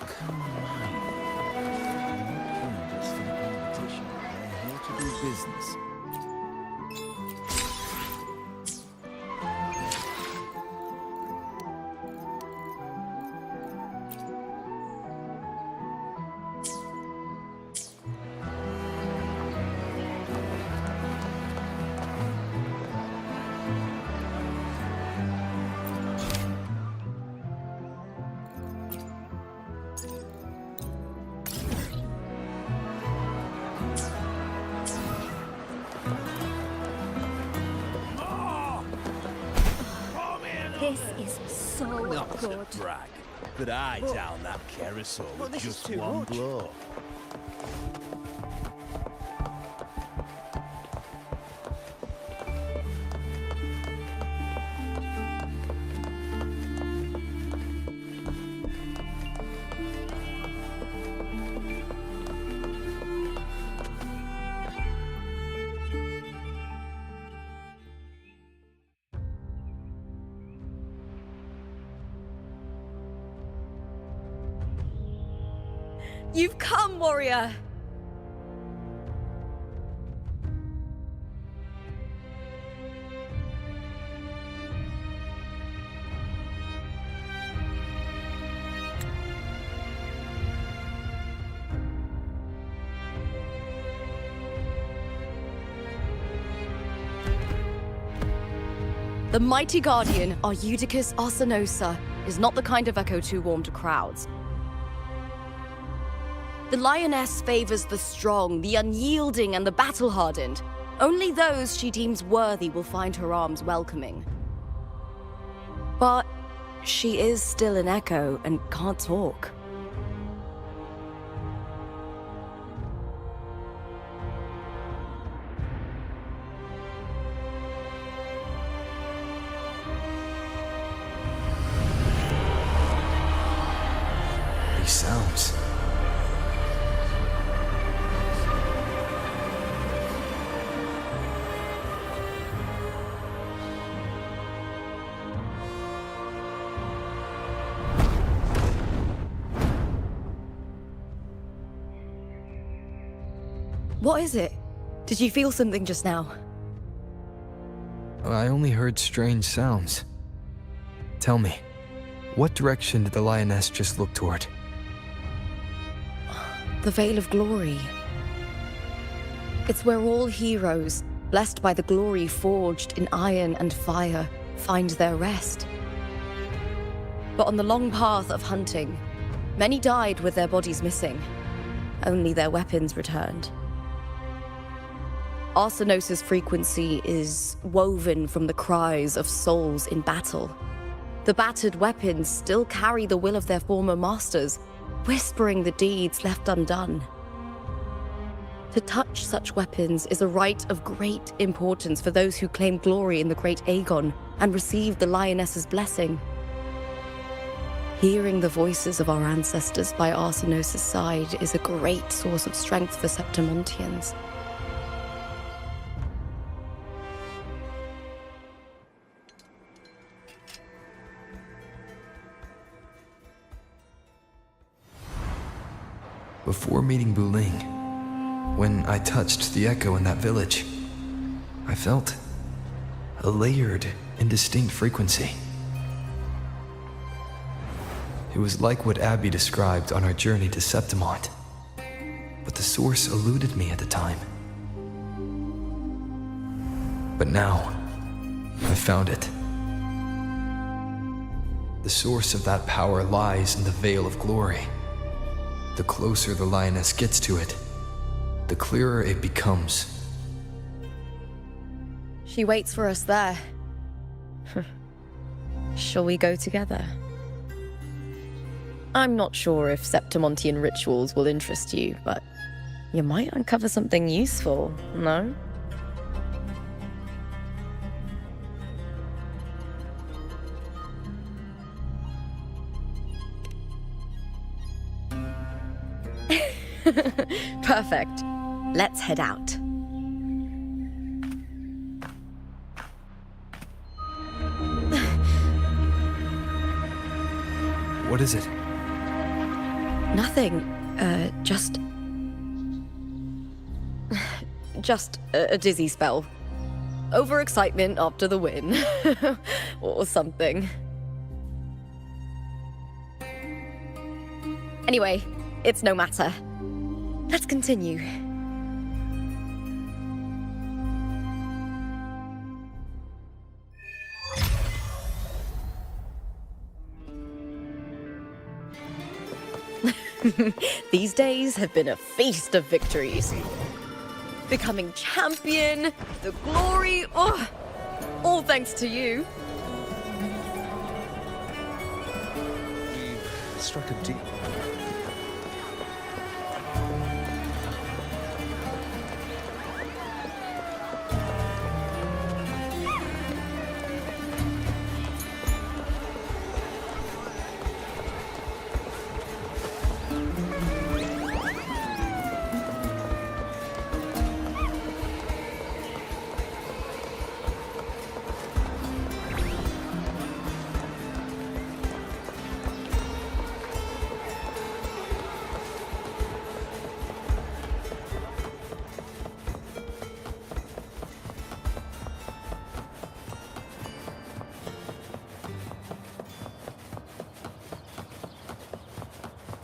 come mine. Joined us for the competition. They're here to do business. This is so Not good. to brag, but I down that carousel with this is just too one much. blow. You've come, warrior! The mighty guardian, Arudicus Arsenosa, is not the kind of echo too warm to crowds. The lioness favors the strong, the unyielding, and the battle-hardened. Only those she deems worthy will find her arms welcoming. But she is still an echo and can't talk. These sounds. What is it? Did you feel something just now? I only heard strange sounds. Tell me, what direction did the lioness just look toward? The Veil of Glory. It's where all heroes, blessed by the glory forged in iron and fire, find their rest. But on the long path of hunting, many died with their bodies missing. Only their weapons returned. Arsenosa's frequency is woven from the cries of souls in battle. The battered weapons still carry the will of their former masters, whispering the deeds left undone. To touch such weapons is a rite of great importance for those who claim glory in the great Aegon and receive the lioness's blessing. Hearing the voices of our ancestors by Arsenosa's side is a great source of strength for Septimontians. Before meeting Buling, when I touched the echo in that village, I felt a layered and distinct frequency. It was like what Abby described on our journey to Septimont, but the source eluded me at the time. But now, I found it. The source of that power lies in the Veil of Glory. The closer the lioness gets to it, the clearer it becomes. She waits for us there. Shall we go together? I'm not sure if Septimontian rituals will interest you, but you might uncover something useful, no? Perfect. Let's head out. What is it? Nothing. Just a dizzy spell. Overexcitement after the win. Or something. Anyway, it's no matter. Let's continue. These days have been a feast of victories. Becoming champion, the glory, oh, all thanks to you. We've struck a deep...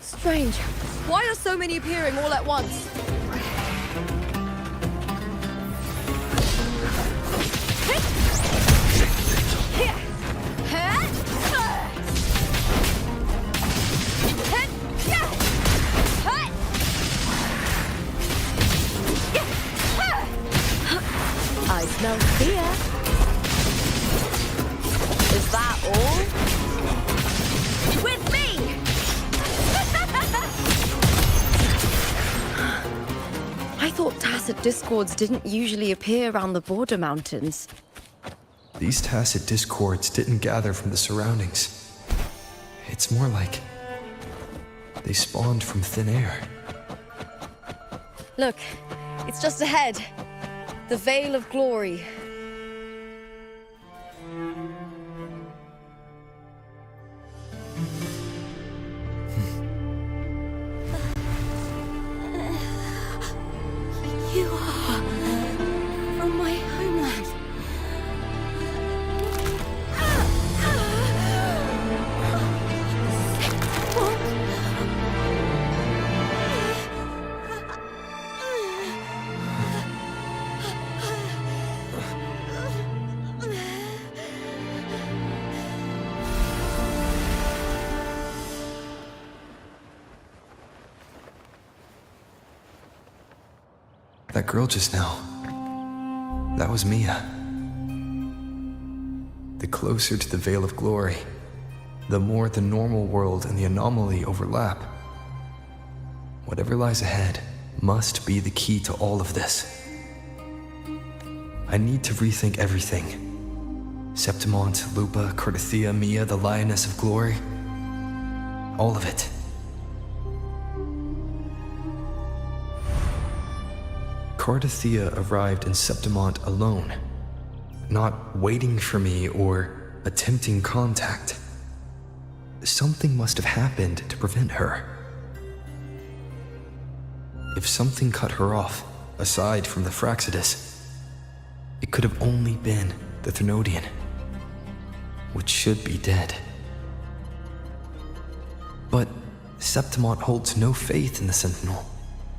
Strange. Why are so many appearing all at once? I smell fear. Is that all? With me! I thought tacit discords didn't usually appear around the border mountains. These tacit discords didn't gather from the surroundings. It's more like they spawned from thin air. Look, it's just ahead. The Veil of Glory. You are from my homeland. That girl just now, that was Mia. The closer to the Veil of Glory, the more the normal world and the anomaly overlap. Whatever lies ahead must be the key to all of this. I need to rethink everything. Septimont, Lupa, Cardathia, Mia, the Lioness of Glory. All of it. Cardathia arrived in Septimont alone, not waiting for me or attempting contact. Something must have happened to prevent her. If something cut her off, aside from the Fraxidus, it could have only been the Thermodian, which should be dead. But Septimont holds no faith in the Sentinel,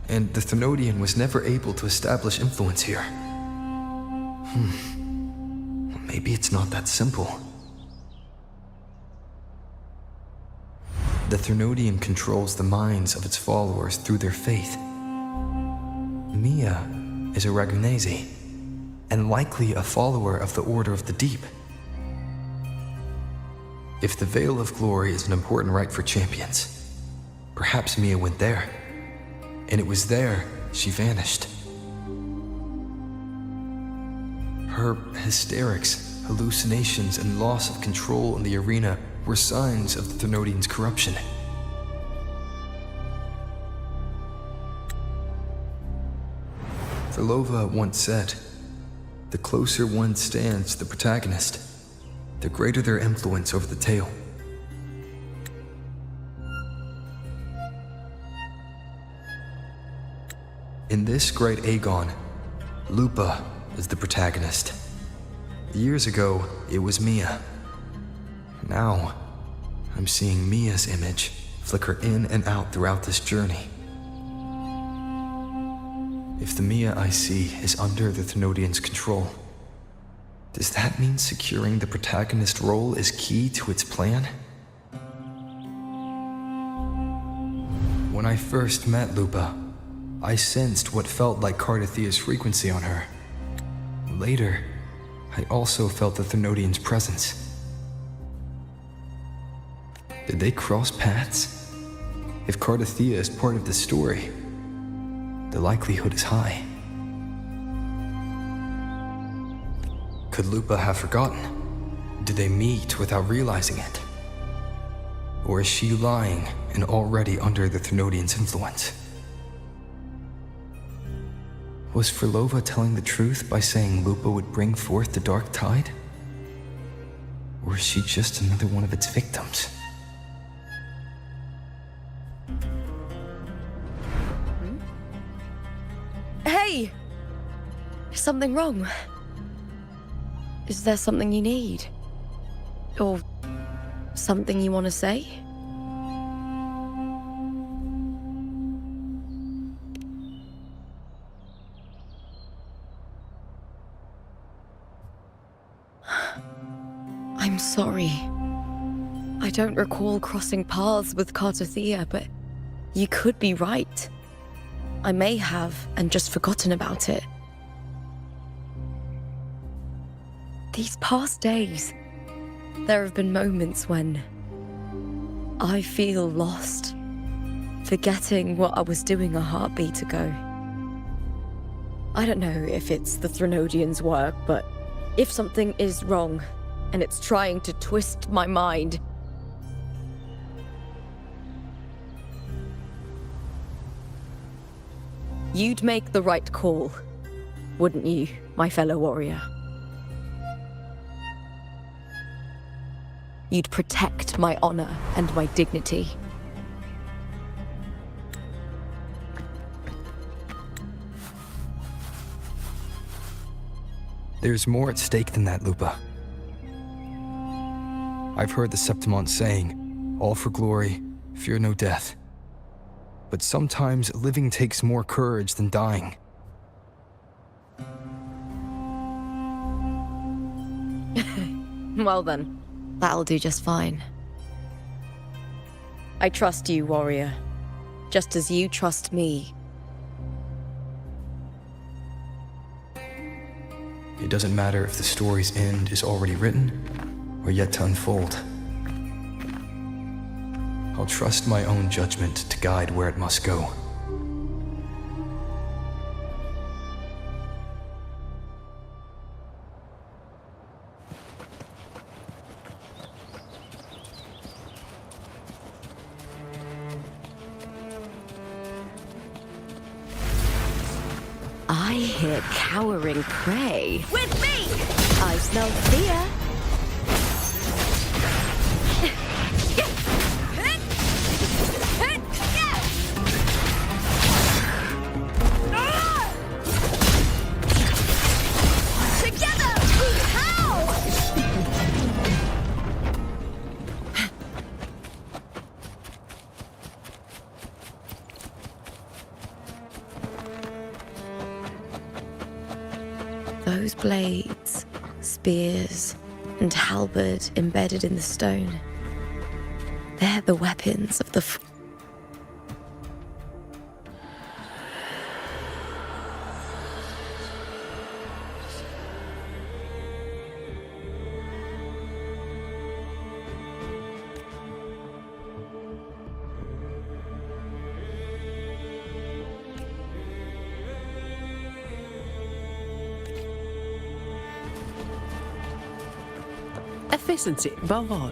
and the Thermodian was never able to establish influence here. Maybe it's not that simple. The Thermodian controls the minds of its followers through their faith. Mia is a Ragunese, and likely a follower of the Order of the Deep. If the Veil of Glory is an important rite for champions, perhaps Mia went there. And it was there she vanished. Her hysterics, hallucinations, and loss of control in the arena were signs of the Thermodian's corruption. Verlova once said, "The closer one stands to the protagonist, the greater their influence over the tale." In this great Aegon, Lupa is the protagonist. Years ago, it was Mia. Now, I'm seeing Mia's image flicker in and out throughout this journey. If the Mia I see is under the Thenodians' control, does that mean securing the protagonist role is key to its plan? When I first met Lupa, I sensed what felt like Cardathia's frequency on her. Later, I also felt the Thenodians' presence. Did they cross paths? If Cardathia is part of the story, the likelihood is high. Could Lupa have forgotten? Did they meet without realizing it? Or is she lying and already under the Thenodians' influence? Was Frolova telling the truth by saying Lupa would bring forth the dark tide? Or is she just another one of its victims? Hey! Is something wrong? Is there something you need? Or something you want to say? I'm sorry. I don't recall crossing paths with Cardathia, but you could be right. I may have and just forgotten about it. These past days, there have been moments when I feel lost, forgetting what I was doing a heartbeat ago. I don't know if it's the Thenodians' work, but if something is wrong and it's trying to twist my mind, you'd make the right call, wouldn't you, my fellow warrior? You'd protect my honor and my dignity. There's more at stake than that, Lupa. I've heard the Septimont saying, all for glory, fear no death. But sometimes living takes more courage than dying. Well then, that'll do just fine. I trust you, warrior, just as you trust me. It doesn't matter if the story's end is already written or yet to unfold. I'll trust my own judgment to guide where it must go. I hear cowering prey. With me! I smell fear. Together, we howl! Those blades, spears, and halberd embedded in the stone. They're the weapons of the Efficiency, above all.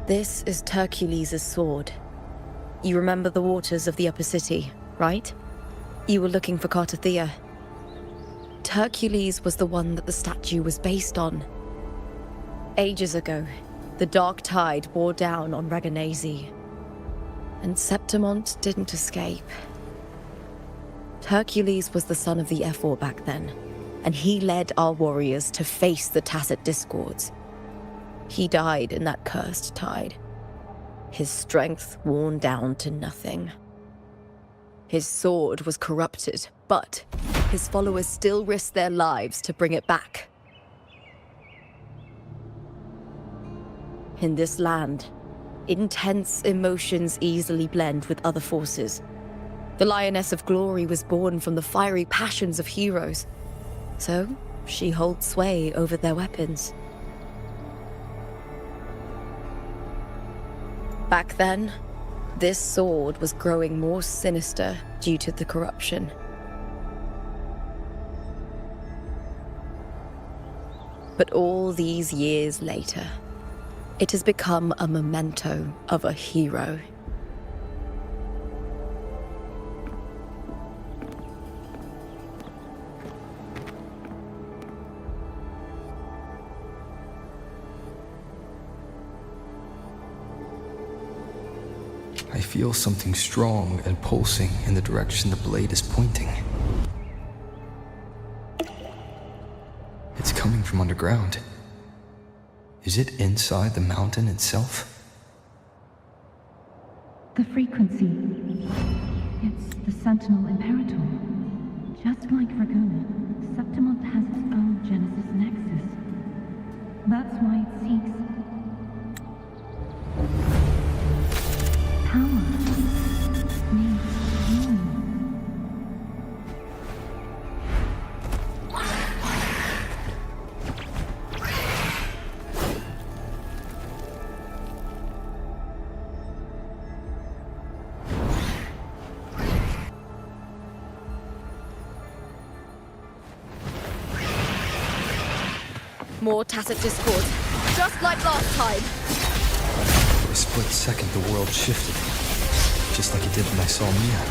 This is Hercules' sword. You remember the waters of the upper city, right? You were looking for Cartathea. Hercules was the one that the statue was based on. Ages ago, the dark tide bore down on Reganese, and Septimont didn't escape. Hercules was the son of the Ephor back then, and he led our warriors to face the Tacit Discords. He died in that cursed tide, his strength worn down to nothing. His sword was corrupted, but his followers still risked their lives to bring it back. In this land, intense emotions easily blend with other forces. The Lioness of Glory was born from the fiery passions of heroes, so she holds sway over their weapons. Back then, this sword was growing more sinister due to the corruption. But all these years later, it has become a memento of a hero. I feel something strong and pulsing in the direction the blade is pointing. It's coming from underground. Is it inside the mountain itself? The frequency. It's the Sentinel Imperator. Just like Dragona, Septimont has its own Genesis Nexus. That's why it seeks power. Needs healing. More Tacit Discord, just like last time. For a split second, the world shifted, just like it did when I saw Mia.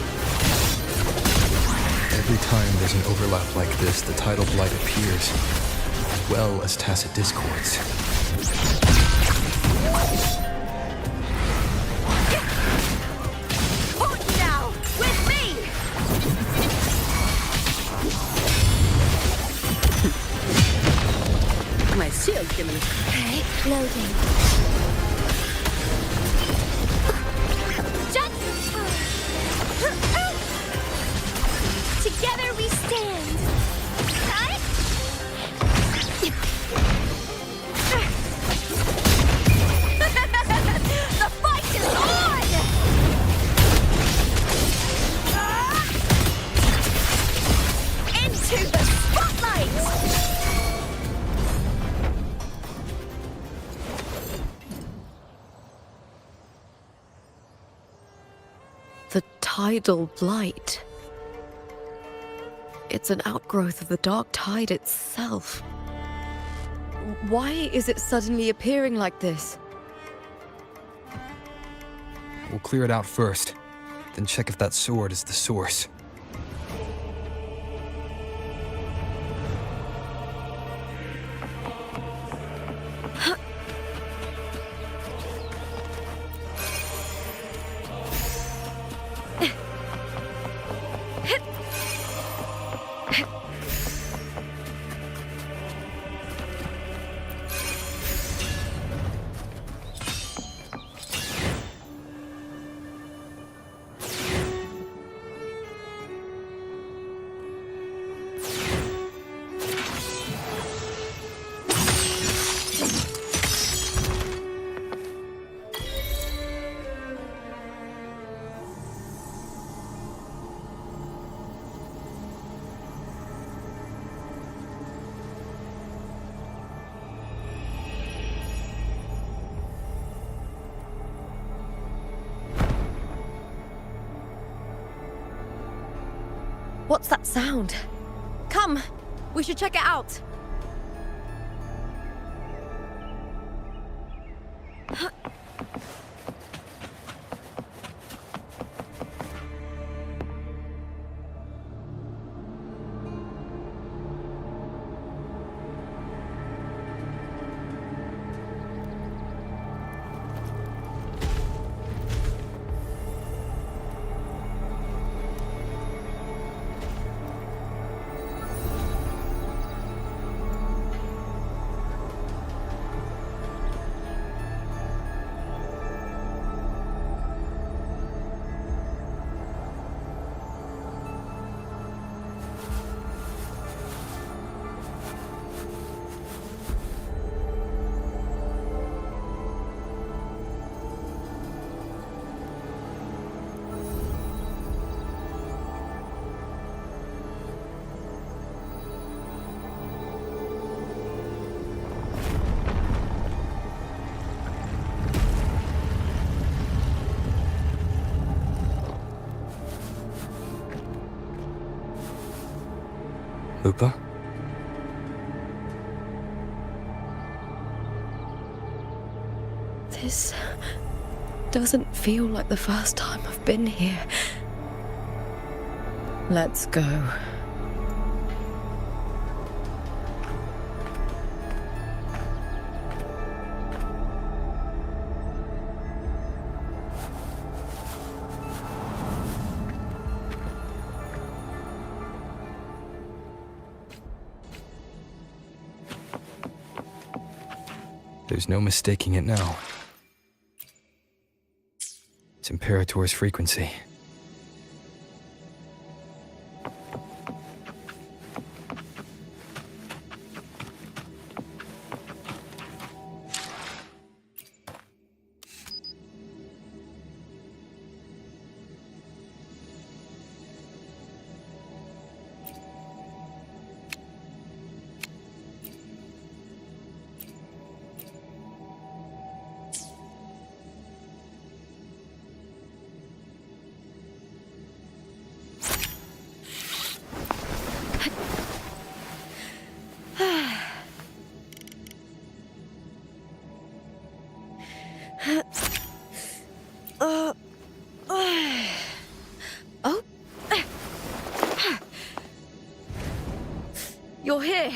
Every time there's an overlap like this, the tidal blight appears, as well as Tacit Discords. On now, with me! My shield gimmick. Okay, loading. Just time. Together we stand. Right? The fight is on! Into the spotlight! The tidal blight. It's an outgrowth of the dark tide itself. Why is it suddenly appearing like this? We'll clear it out first, then check if that sword is the source. What's that sound? Come, we should check it out. Lupa? This doesn't feel like the first time I've been here. Let's go. There's no mistaking it now. It's Imperator's frequency. Oh. You're here.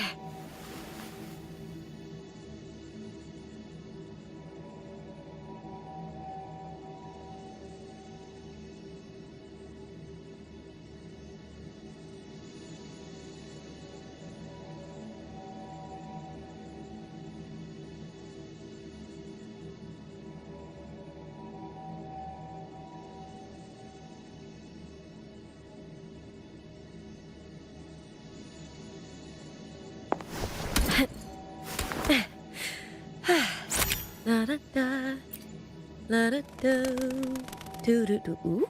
La da da, la da do, do do do. Ooh.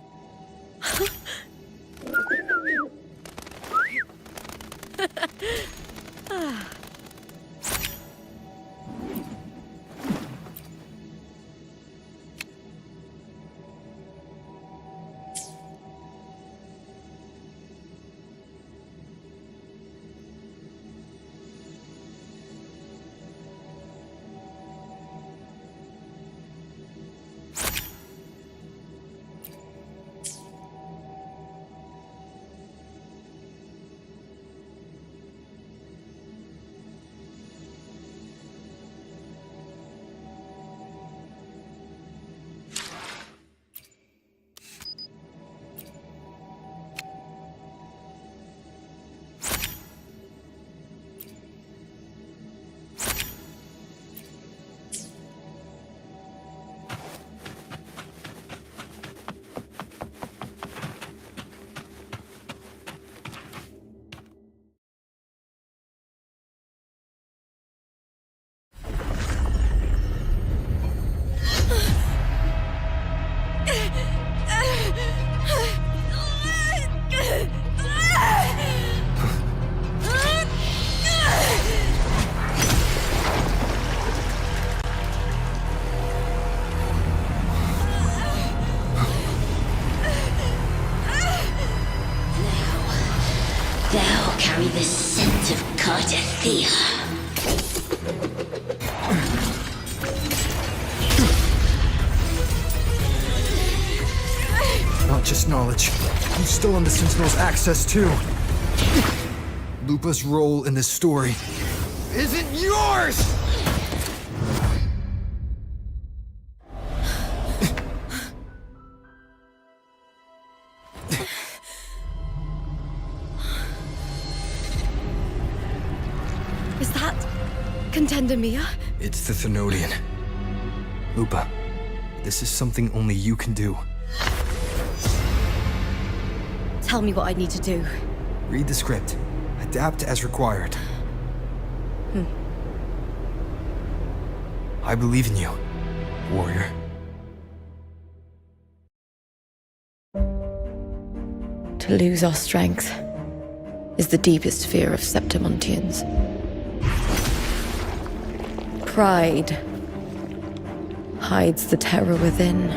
Thou carry the scent of Cardathea. Not just knowledge. You still on the Sentinel's access too. Lupa's role in this story isn't yours! Is that Contender Mia? It's the Thenodian. Lupa, this is something only you can do. Tell me what I need to do. Read the script. Adapt as required. I believe in you, warrior. To lose our strength is the deepest fear of Septimontians. Pride hides the terror within.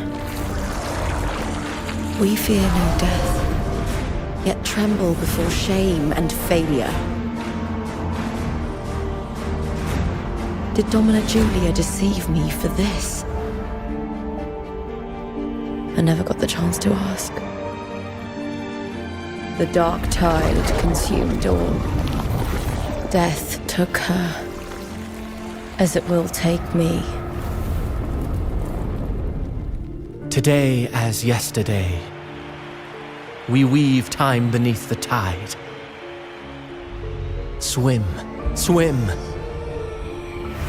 We fear no death, yet tremble before shame and failure. Did Domina Julia deceive me for this? I never got the chance to ask. The dark tide consumed all. Death took her, as it will take me. Today as yesterday, we weave time beneath the tide. Swim, swim,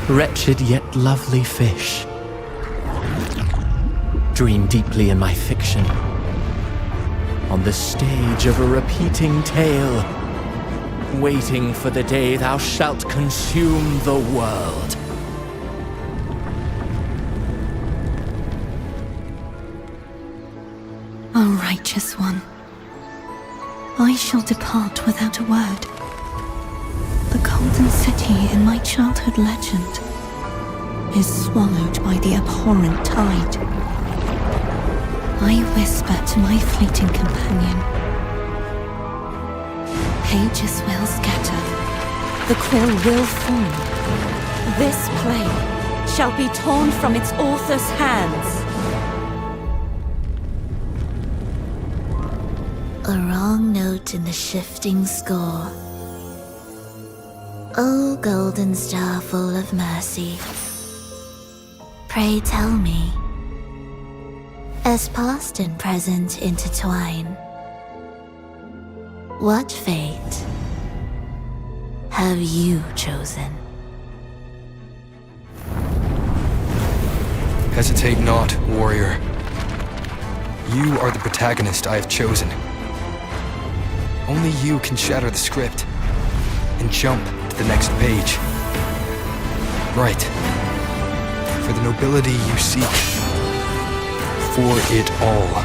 wretched yet lovely fish. Dream deeply in my fiction, on the stage of a repeating tale, waiting for the day thou shalt consume the world. O righteous one, I shall depart without a word. The golden city in my childhood legend is swallowed by the abhorrent tide. I whisper to my fleeting companion. Pages will scatter. The quill will form. This play shall be torn from its author's hands. A wrong note in the shifting score. O golden star full of mercy, pray tell me, as past and present intertwine, what fate have you chosen? Hesitate not, warrior. You are the protagonist I have chosen. Only you can shatter the script and jump to the next page. Right. For the nobility you seek. For it all.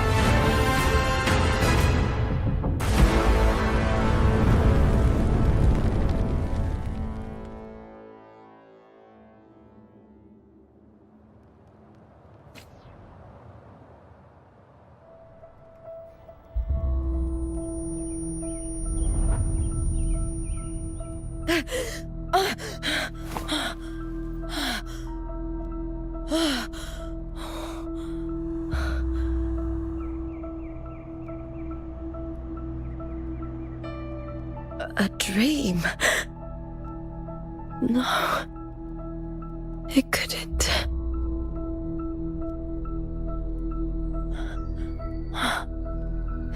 A dream? No. It couldn't.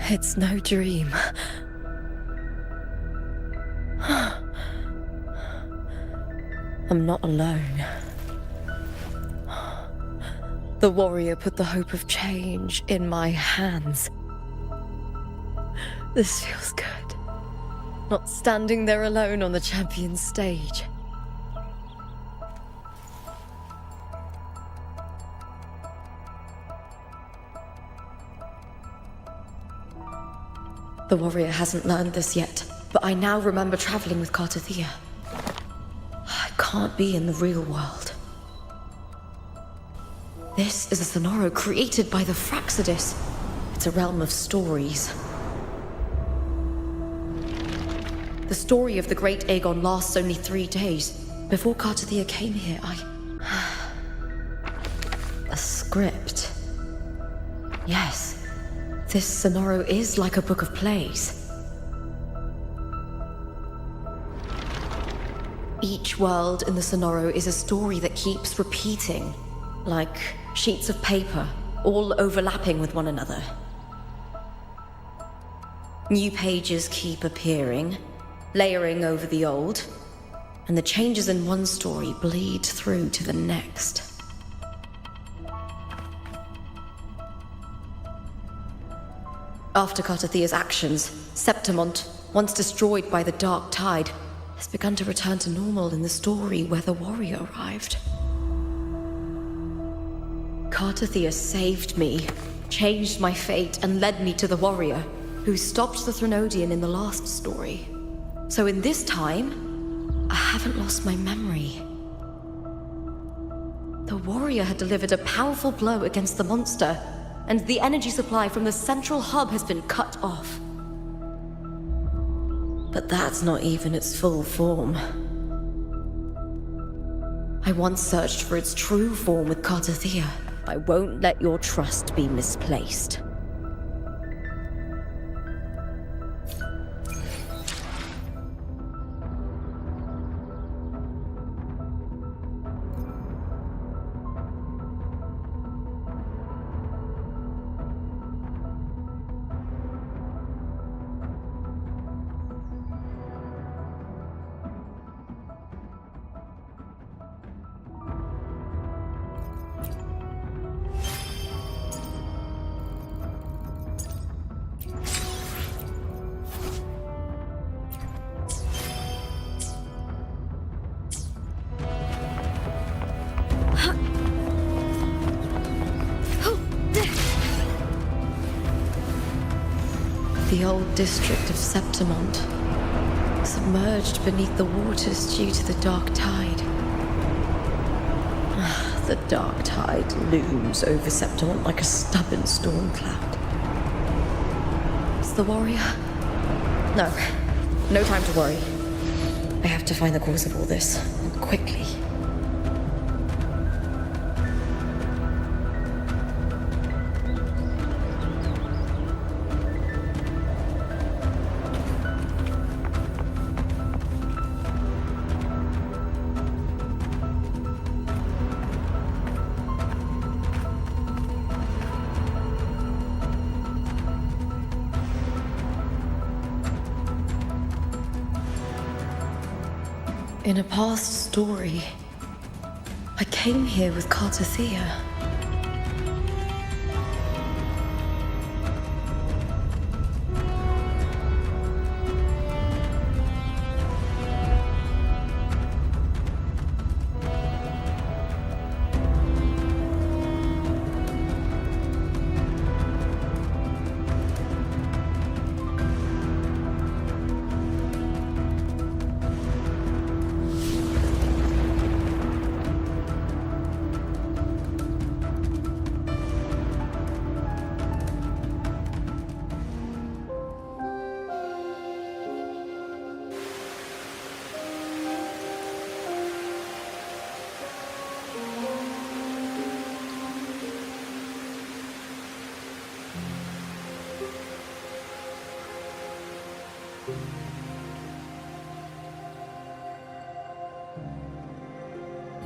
It's no dream. I'm not alone. The warrior put the hope of change in my hands. This feels good. Not standing there alone on the champion's stage. The warrior hasn't learned this yet, but I now remember traveling with Cartathea. I can't be in the real world. This is a Sonoro created by the Fraxidus. It's a realm of stories. The story of the Great Aegon lasts only 3 days. Before Cartathea came here, A script. Yes, this Sonoro is like a book of plays. Each world in the Sonoro is a story that keeps repeating, like sheets of paper, all overlapping with one another. New pages keep appearing, layering over the old, and the changes in one story bleed through to the next. After Cartathea's actions, Septimont, once destroyed by the dark tide, has begun to return to normal in the story where the warrior arrived. Cartathea saved me, changed my fate, and led me to the warrior, who stopped the Threnodian in the last story. So in this time, I haven't lost my memory. The warrior had delivered a powerful blow against the monster, and the energy supply from the central hub has been cut off. But that's not even its full form. I once searched for its true form with Cartothea. I won't let your trust be misplaced. The old district of Septimont, submerged beneath the waters due to the dark tide. The dark tide looms over Septimont like a stubborn storm cloud. Is the warrior? No. No time to worry. I have to find the cause of all this, and quickly. In a past story, I came here with Cartothea.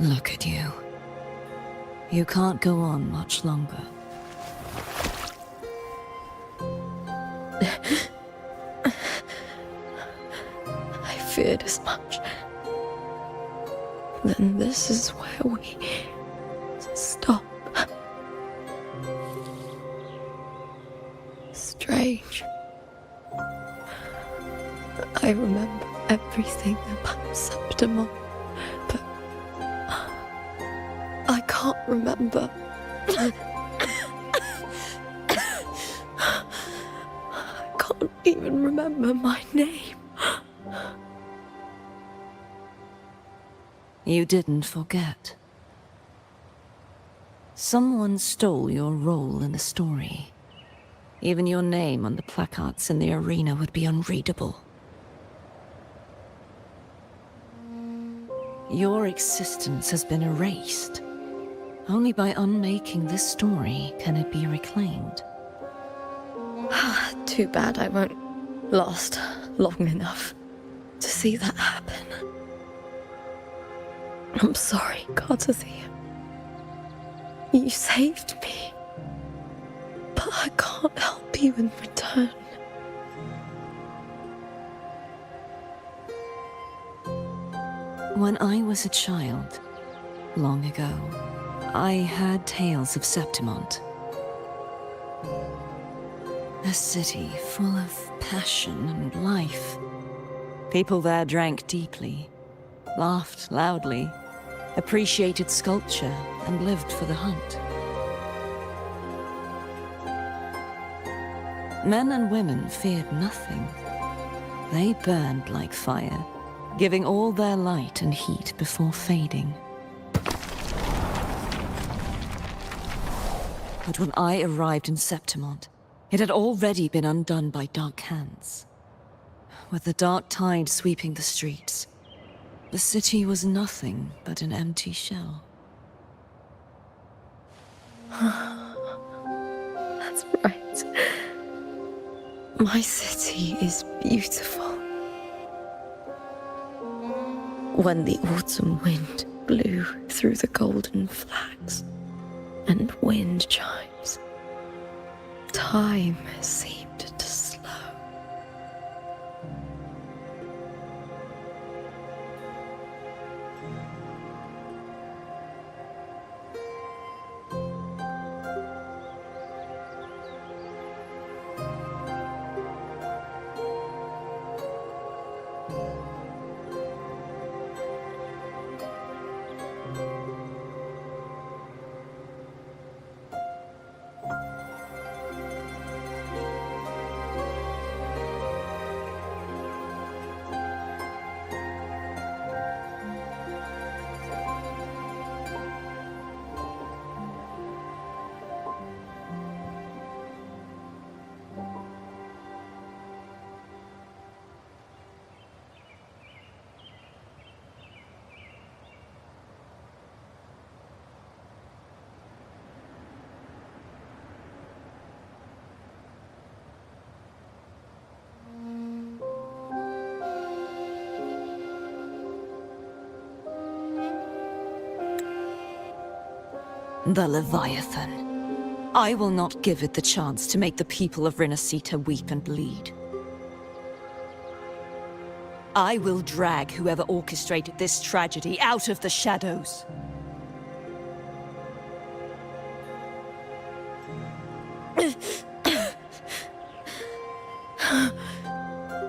Look at you. You can't go on much longer. I feared as much. Then this is where we stop. Strange. I remember everything about Septimont, but I can't remember. I can't even remember my name. You didn't forget. Someone stole your role in the story. Even your name on the placards in the arena would be unreadable. Your existence has been erased. Only by unmaking this story can it be reclaimed. Too bad I won't last long enough to see that happen. I'm sorry, Cartothea. You saved me. But I can't help you in return. When I was a child, long ago, I heard tales of Septimont. A city full of passion and life. People there drank deeply, laughed loudly, appreciated sculpture, and lived for the hunt. Men and women feared nothing. They burned like fire, giving all their light and heat before fading. But when I arrived in Septimont, it had already been undone by dark hands. With the dark tide sweeping the streets, The city was nothing but an empty shell. That's right. My city is beautiful. When the autumn wind blew through the golden flags and wind chimes, time seemed to slow. The Leviathan. I will not give it the chance to make the people of Rinasita weep and bleed. I will drag whoever orchestrated this tragedy out of the shadows.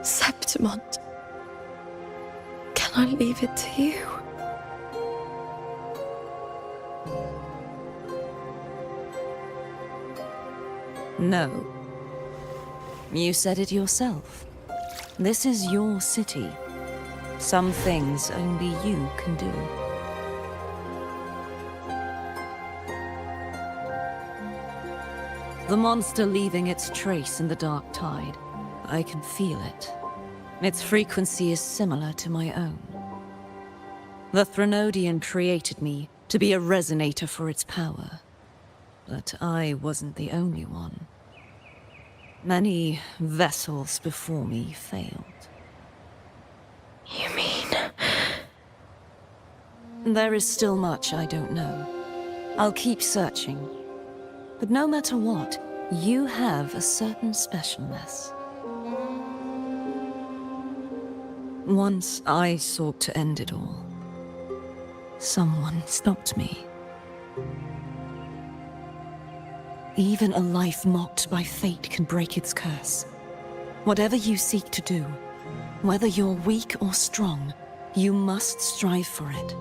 Septimont, can I leave it to you? No. You said it yourself. This is your city. Some things only you can do. The monster leaving its trace in the dark tide. I can feel it. Its frequency is similar to my own. The Threnodian created me to be a resonator for its power. But I wasn't the only one. Many vessels before me failed. You mean? There is still much I don't know. I'll keep searching. But no matter what, you have a certain specialness. Once I sought to end it all. Someone stopped me. Even a life mocked by fate can break its curse. Whatever you seek to do, whether you're weak or strong, you must strive for it.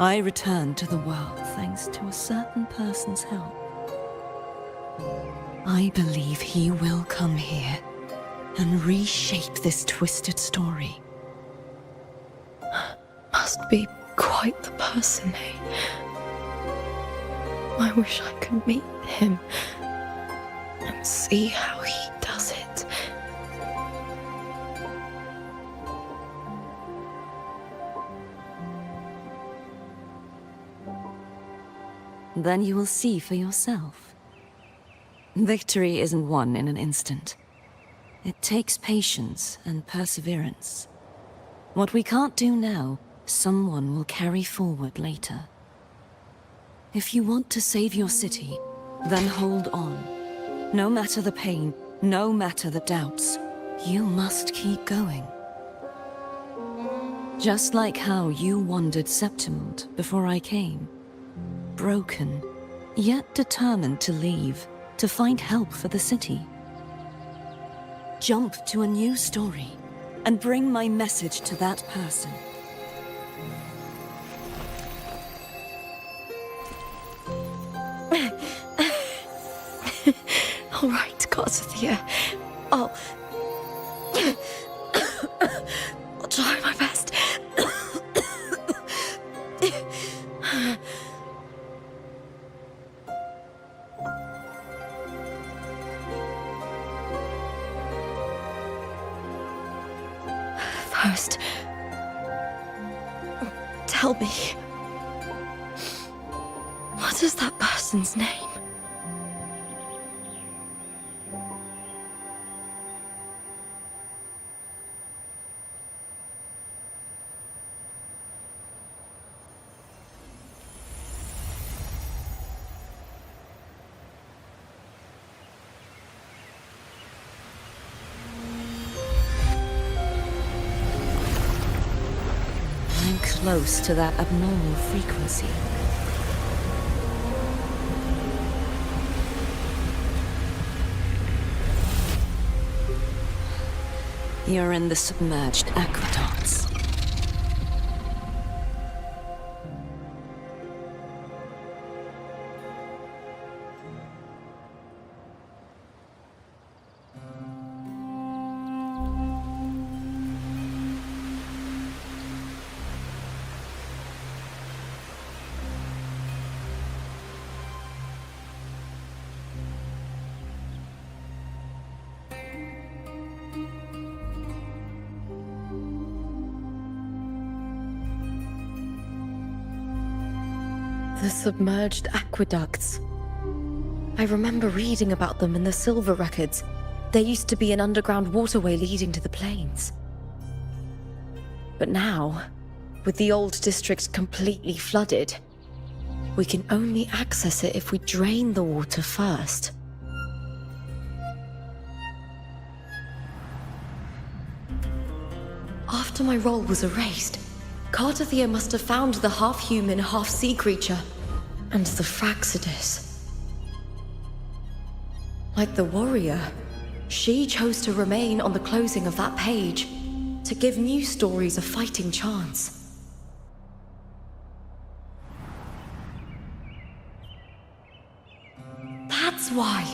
I returned to the world thanks to a certain person's help. I believe he will come here and reshape this twisted story. Must be quite the person, eh? I wish I could meet him and see how he does it. Then you will see for yourself. Victory isn't won in an instant. It takes patience and perseverance. What we can't do now, someone will carry forward later. If you want to save your city, then hold on. No matter the pain, no matter the doubts, you must keep going. Just like how you wandered Septimont before I came. Broken, yet determined to leave, to find help for the city. Jump to a new story, and bring my message to that person. All right, gods of the air. I'll try my best. First, tell me, what is that person's name? I'm close to that abnormal frequency. You're in the submerged aqueducts. The submerged aqueducts. I remember reading about them in the silver records. There used to be an underground waterway leading to the plains. But now, with the old district completely flooded, we can only access it if we drain the water first. After my role was erased, Cartathea must have found the half-human, half-sea creature, and the Fraxidus. Like the warrior, she chose to remain on the closing of that page, to give new stories a fighting chance. That's why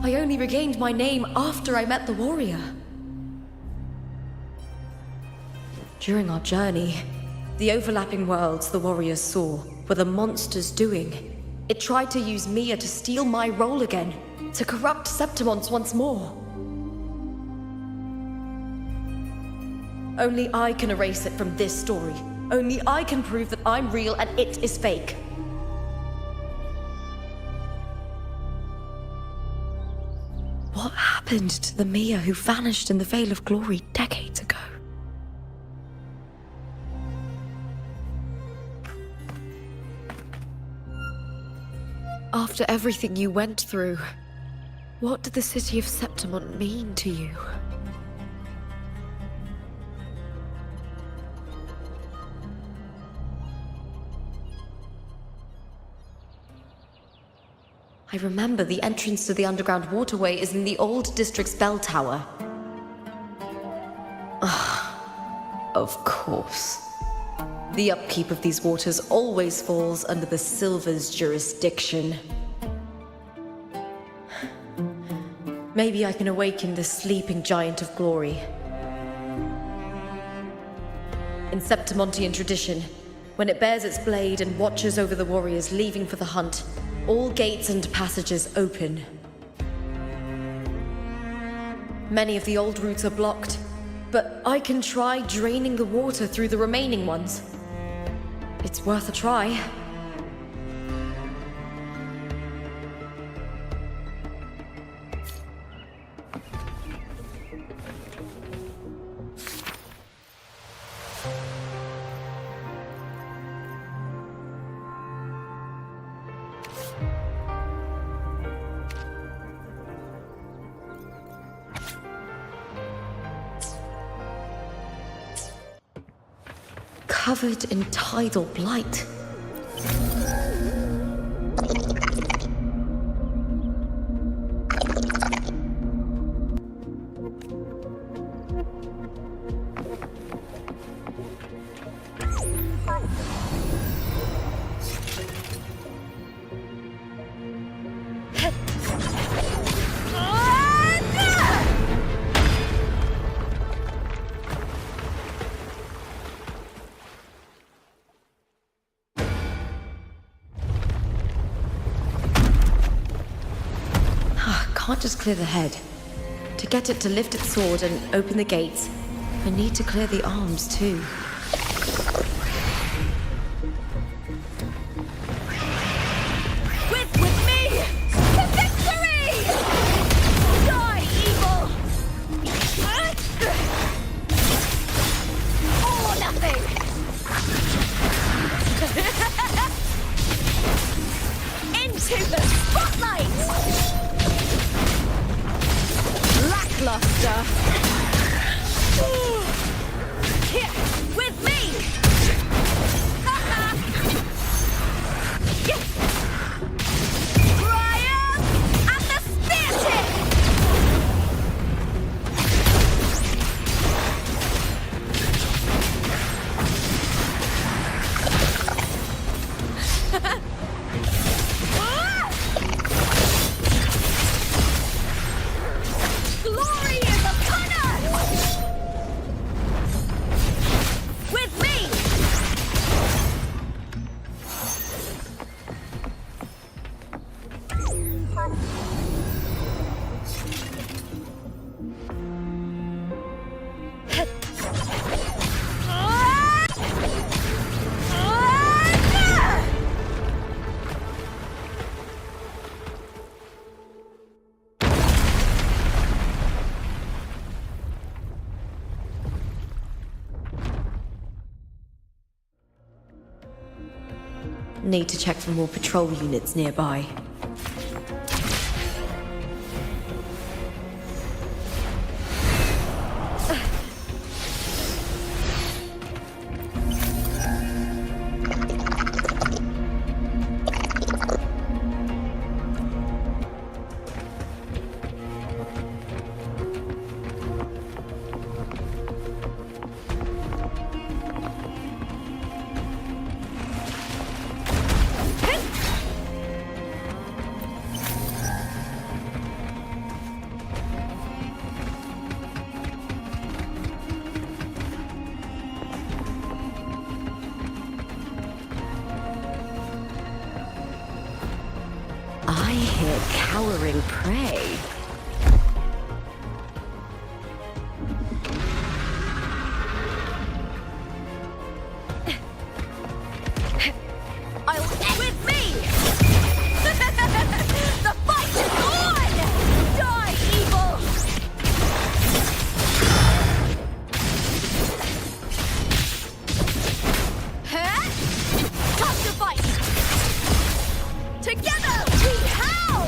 I only regained my name after I met the warrior. During our journey, the overlapping worlds the warriors saw were the monster's doing. It tried to use Mia to steal my role again, to corrupt Septimont once more. Only I can erase it from this story. Only I can prove that I'm real and it is fake. What happened to the Mia who vanished in the Veil of Glory decades ago? After everything you went through, what did the city of Septimont mean to you? I remember the entrance to the underground waterway is in the old district's bell tower. Ah, of course. The upkeep of these waters always falls under the Silver's jurisdiction. Maybe I can awaken the sleeping giant of glory. In Septimontian tradition, when it bears its blade and watches over the warriors leaving for the hunt, all gates and passages open. Many of the old routes are blocked, but I can try draining the water through the remaining ones. It's worth a try. Covered in tidal blight. Can't just clear the head. To get it to lift its sword and open the gates, I need to clear the arms, too. With me! To victory! Die, evil! All or nothing! Into the spotlight! Lackluster! Here, with me! Triumph at the spear tip! Glory is upon us! With me! Need to check for more patrol units nearby. I hear cowering prey. I'll end with me! The fight is on! Die, evil! Huh? Time to fight! Together we howl!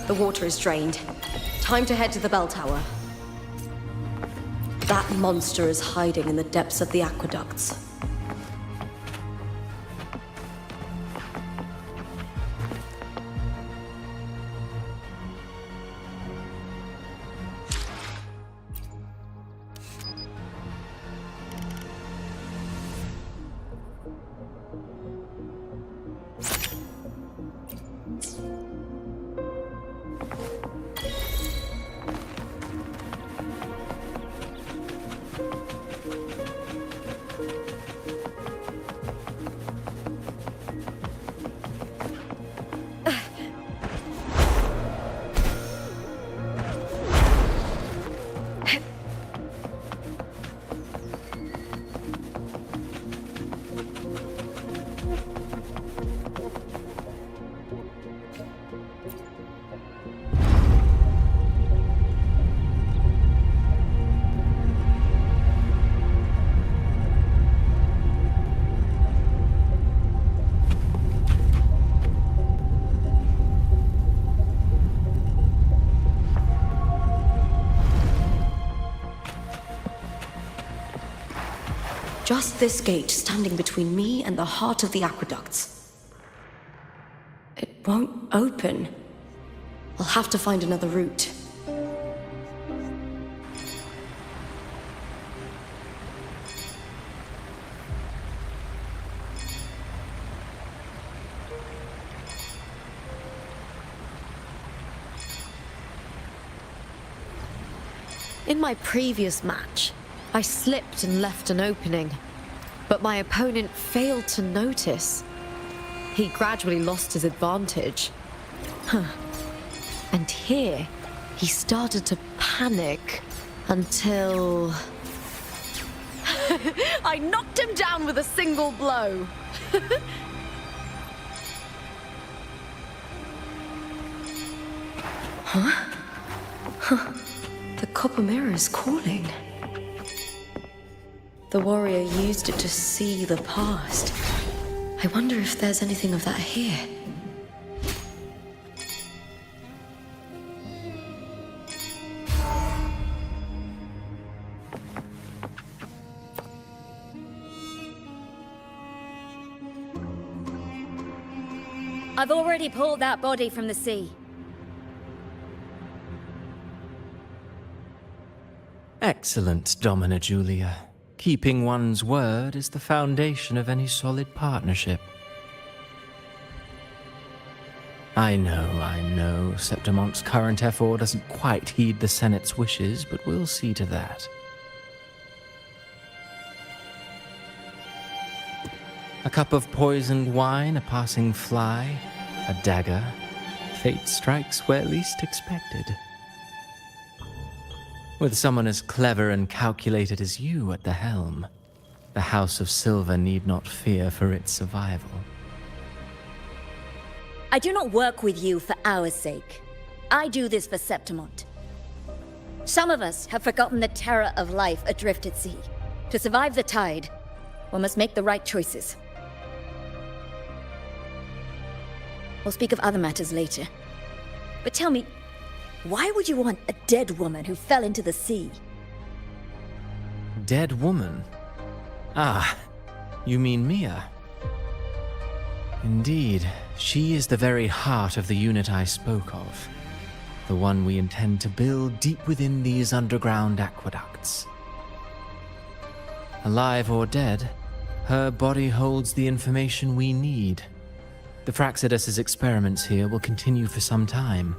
The water is drained. Time to head to the bell tower. That monster is hiding in the depths of the aqueducts. Just this gate standing between me and the heart of the aqueducts. It won't open. I'll have to find another route. In my previous match, I slipped and left an opening, but my opponent failed to notice. He gradually lost his advantage. And here, he started to panic until... I knocked him down with a single blow. The copper mirror is calling. The warrior used it to see the past. I wonder if there's anything of that here. I've already pulled that body from the sea. Excellent, Domina Julia. Keeping one's word is the foundation of any solid partnership. I know, Septimont's current effort doesn't quite heed the Senate's wishes, but we'll see to that. A cup of poisoned wine, a passing fly, a dagger. Fate strikes where least expected. With someone as clever and calculated as you at the helm, the House of Silver need not fear for its survival. I do not work with you for our sake. I do this for Septimont. Some of us have forgotten the terror of life adrift at sea. To survive the tide, one must make the right choices. We'll speak of other matters later. But tell me, why would you want a dead woman who fell into the sea? Dead woman? Ah, you mean Mia? Indeed, she is the very heart of the unit I spoke of. The one we intend to build deep within these underground aqueducts. Alive or dead, her body holds the information we need. The Fraxidus's experiments here will continue for some time.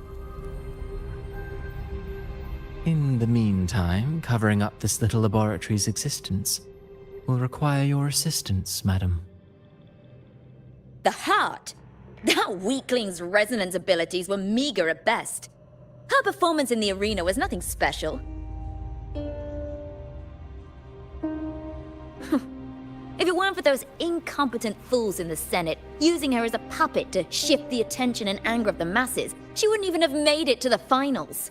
In the meantime, covering up this little laboratory's existence will require your assistance, madam. The heart? That weakling's resonance abilities were meager at best. Her performance in the arena was nothing special. If it weren't for those incompetent fools in the Senate, using her as a puppet to shift the attention and anger of the masses, she wouldn't even have made it to the finals.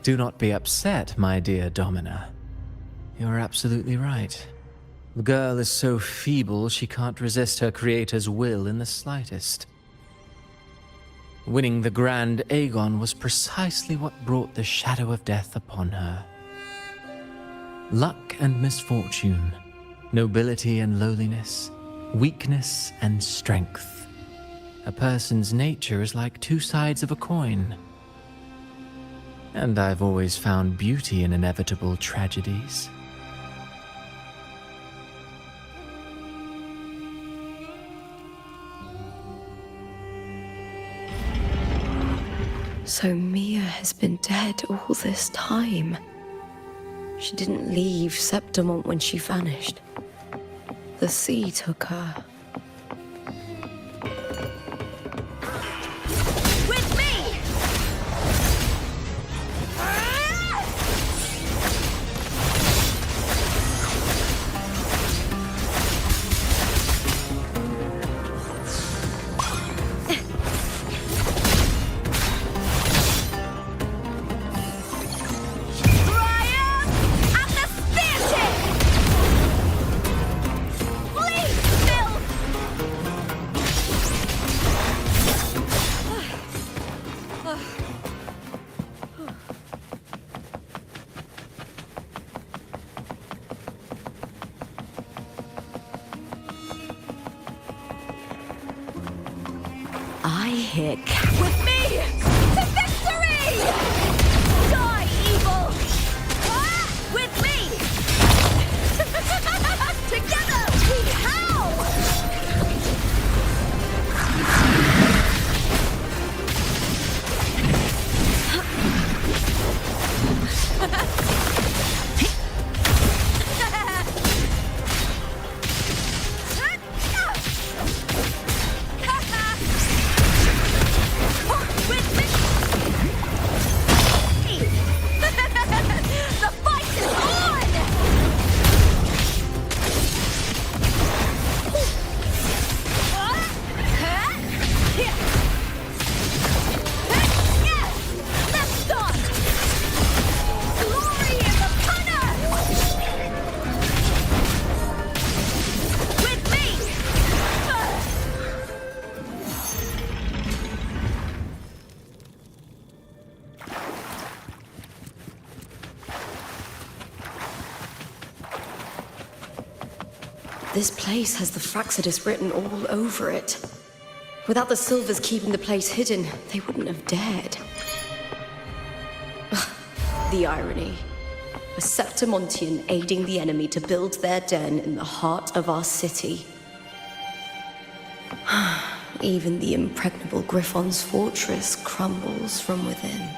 Do not be upset, my dear Domina. You're absolutely right. The girl is so feeble she can't resist her creator's will in the slightest. Winning the Grand Aegon was precisely what brought the shadow of death upon her. Luck and misfortune, nobility and lowliness, weakness and strength. A person's nature is like two sides of a coin. And I've always found beauty in inevitable tragedies. So Mia has been dead all this time. She didn't leave Septimont when she vanished. The sea took her. With me! Triumph at the speartip! Flee, Phil! I hear With me to victory! Die, evil! With me! Together we howl! The fight is on! Let's start! Glory is upon us! With me! This place has the Fraxidus written all over it. Without the Silvers keeping the place hidden, they wouldn't have dared. Ugh, the irony. A Septimontian aiding the enemy to build their den in the heart of our city. Even the impregnable Griffon's fortress crumbles from within.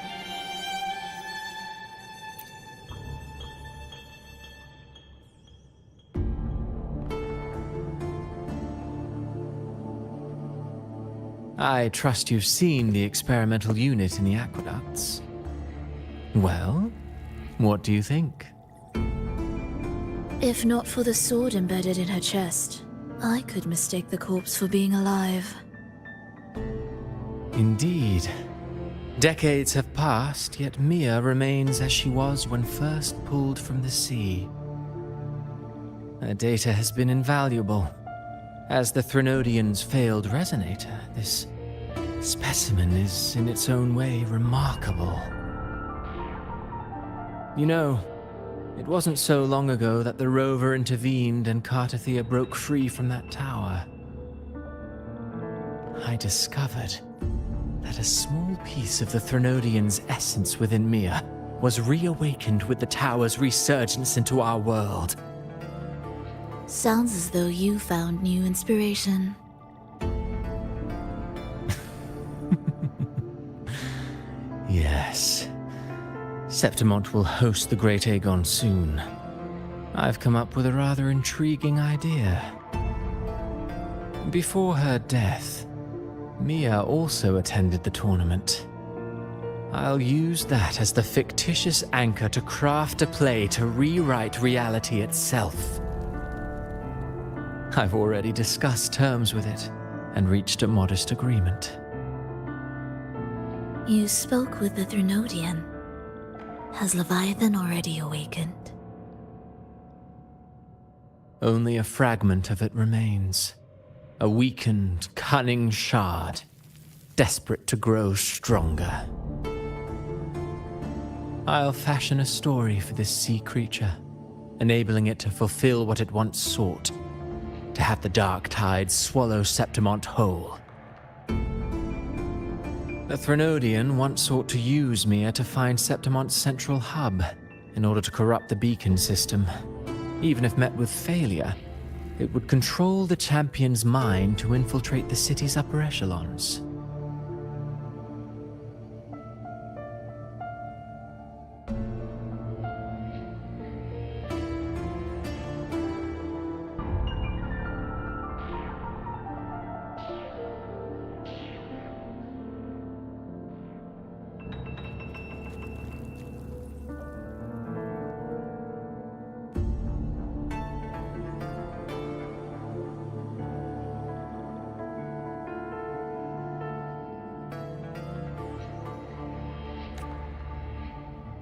I trust you've seen the experimental unit in the aqueducts. Well, what do you think? If not for the sword embedded in her chest, I could mistake the corpse for being alive. Indeed. Decades have passed, yet Mia remains as she was when first pulled from the sea. Her data has been invaluable. As the Threnodian's failed resonator, this specimen is in its own way remarkable. You know, it wasn't so long ago that the rover intervened and Cartathea broke free from that tower. I discovered that a small piece of the Threnodian's essence within Mia was reawakened with the tower's resurgence into our world. Sounds as though you found new inspiration. Yes. Septimont will host the Great Aegon soon. I've come up with a rather intriguing idea. Before her death, Mia also attended the tournament. I'll use that as the fictitious anchor to craft a play to rewrite reality itself. I've already discussed terms with it and reached a modest agreement. You spoke with the Threnodian. Has Leviathan already awakened? Only a fragment of it remains. A weakened, cunning shard, desperate to grow stronger. I'll fashion a story for this sea creature, enabling it to fulfill what it once sought, to have the dark tide swallow Septimont whole. The Threnodian once sought to use Mia to find Septimont's central hub in order to corrupt the beacon system. Even if met with failure, it would control the champion's mind to infiltrate the city's upper echelons.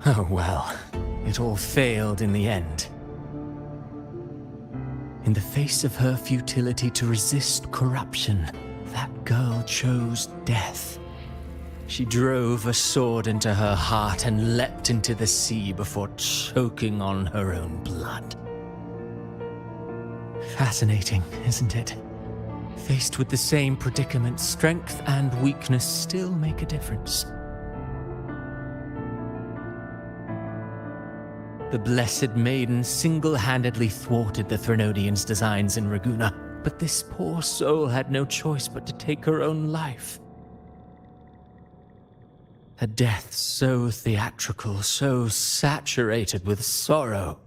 Oh well, it all failed in the end. In the face of her futility to resist corruption, that girl chose death. She drove a sword into her heart and leapt into the sea before choking on her own blood. Fascinating, isn't it? Faced with the same predicament, strength and weakness still make a difference. The Blessed Maiden single-handedly thwarted the Threnodians' designs in Raguna, but this poor soul had no choice but to take her own life. A death so theatrical, so saturated with sorrow.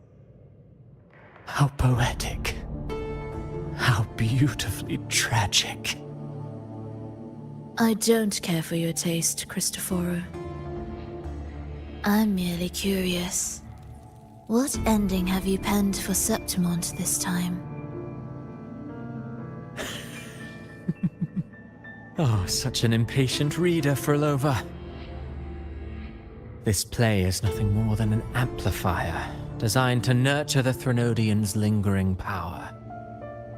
How poetic. How beautifully tragic. I don't care for your taste, Cristoforo. I'm merely curious. What ending have you penned for Septimont this time? Oh, such an impatient reader, Frolova. This play is nothing more than an amplifier, designed to nurture the Threnodians' lingering power.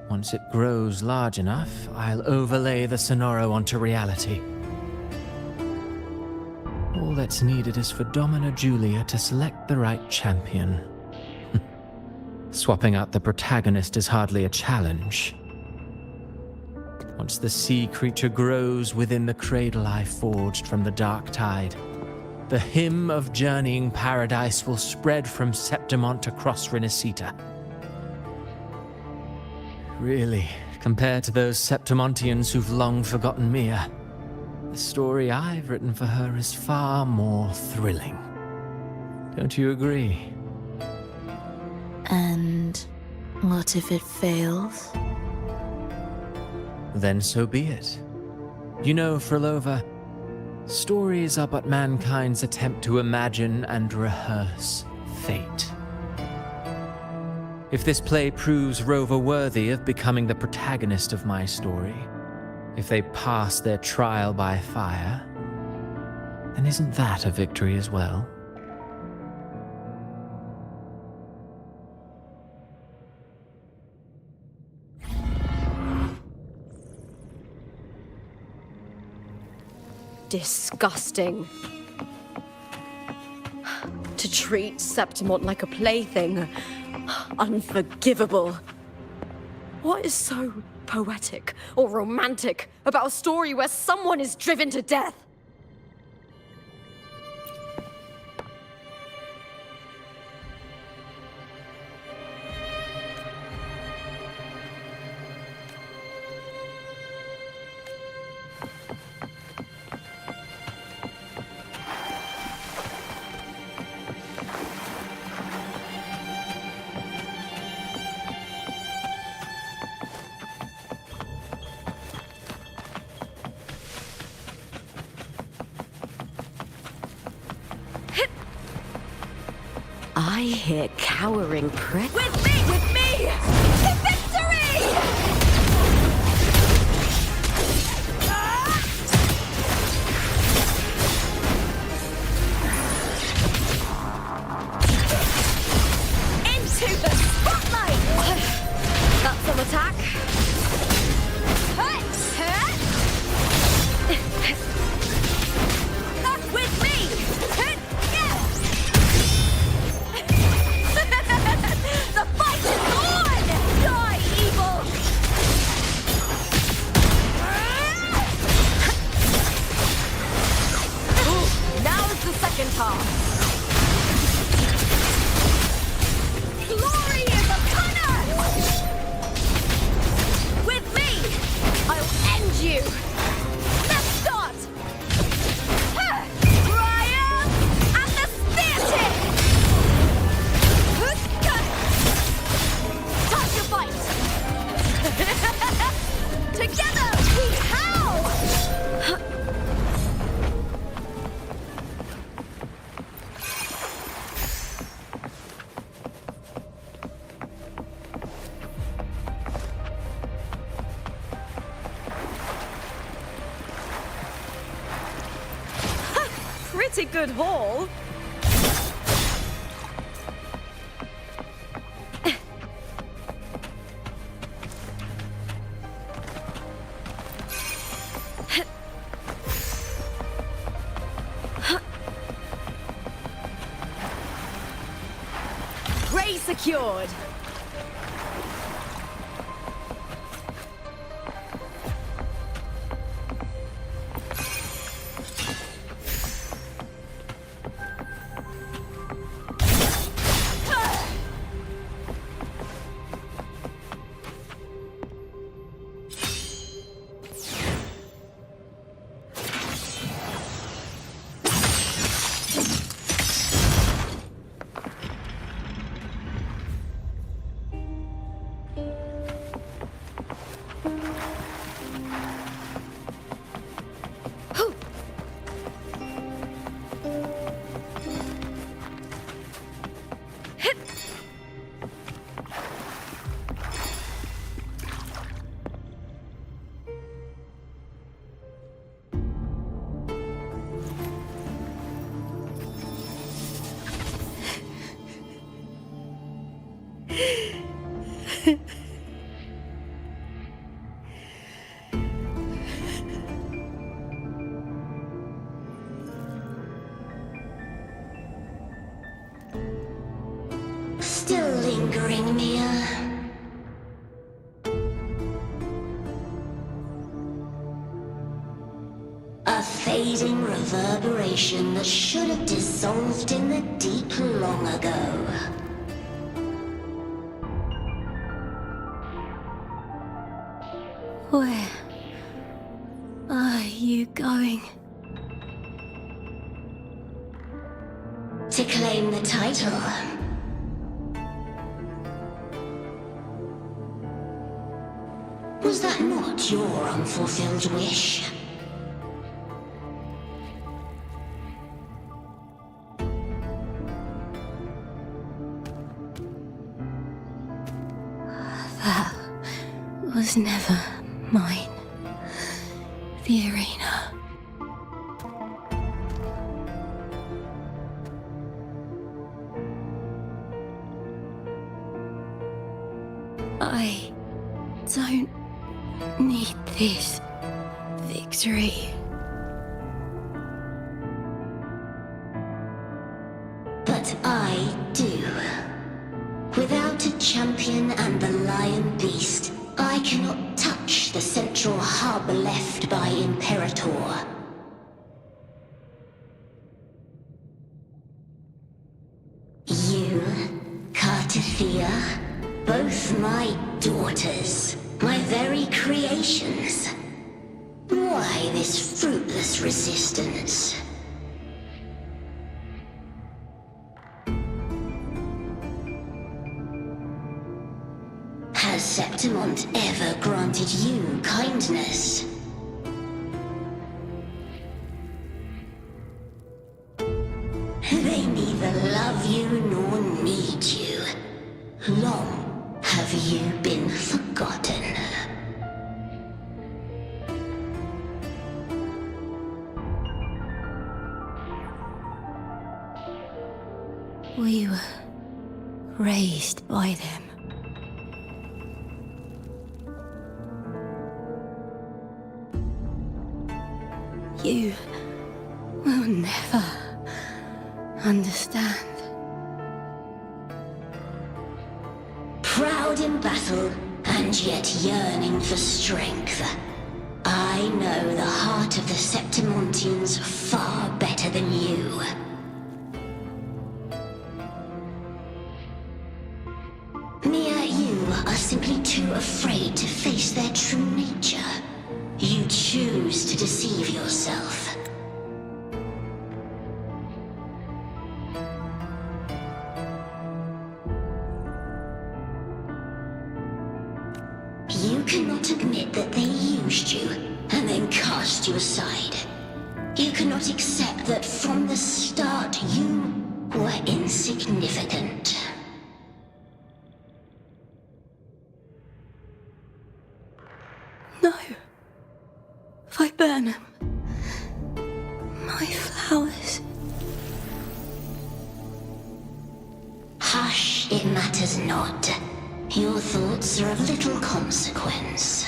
Once it grows large enough, I'll overlay the Sonoro onto reality. All that's needed is for Domina Julia to select the right champion. Swapping out the protagonist is hardly a challenge. Once the sea creature grows within the cradle I forged from the dark tide, the hymn of journeying paradise will spread from Septimont across Renacita. Really, compared to those Septimontians who've long forgotten Mia, the story I've written for her is far more thrilling. Don't you agree? And what if it fails? Then so be it. You know, Frolova, stories are but mankind's attempt to imagine and rehearse fate. If this play proves Rover worthy of becoming the protagonist of my story, if they pass their trial by fire, then isn't that a victory as well? Disgusting. To treat Septimont like a plaything. Unforgivable. What is so poetic or romantic about a story where someone is driven to death? I hear cowering prick. With me! With me! To victory! Into the spotlight! That's some attack. With me! The fight is on! Die, evil! Now's the second half. Glory is upon us! With me, I'll end you! Let's start! Triumph and the spear tip! Time to fight! Together we howl! Pretty good haul. Ray secured. Still lingering, Mia? A fading reverberation that should have dissolved in the deep long ago. Where are you going? To claim the title. Was that not your unfulfilled wish? That was never mine. The arena. I don't need this victory. But I do. Without a champion and the lion beast, I cannot touch the central hub left by Imperator. You, Cartithia, both my daughters, my very creations. Why this fruitless resistance? Has Septimont ever granted you kindness? They neither love you nor need you. Long have you been forgotten. We were raised by them. You will never understand. Proud in battle, and yet yearning for strength. I know the heart of the Septimontians far better than you. Mia, you are simply too afraid to face their true nature. You choose to deceive yourself. You cannot admit that they used you and then cast you aside. You cannot accept that from the start you were insignificant. No. Viburnum. My flowers. Hush, it matters not. Your thoughts are of little consequence.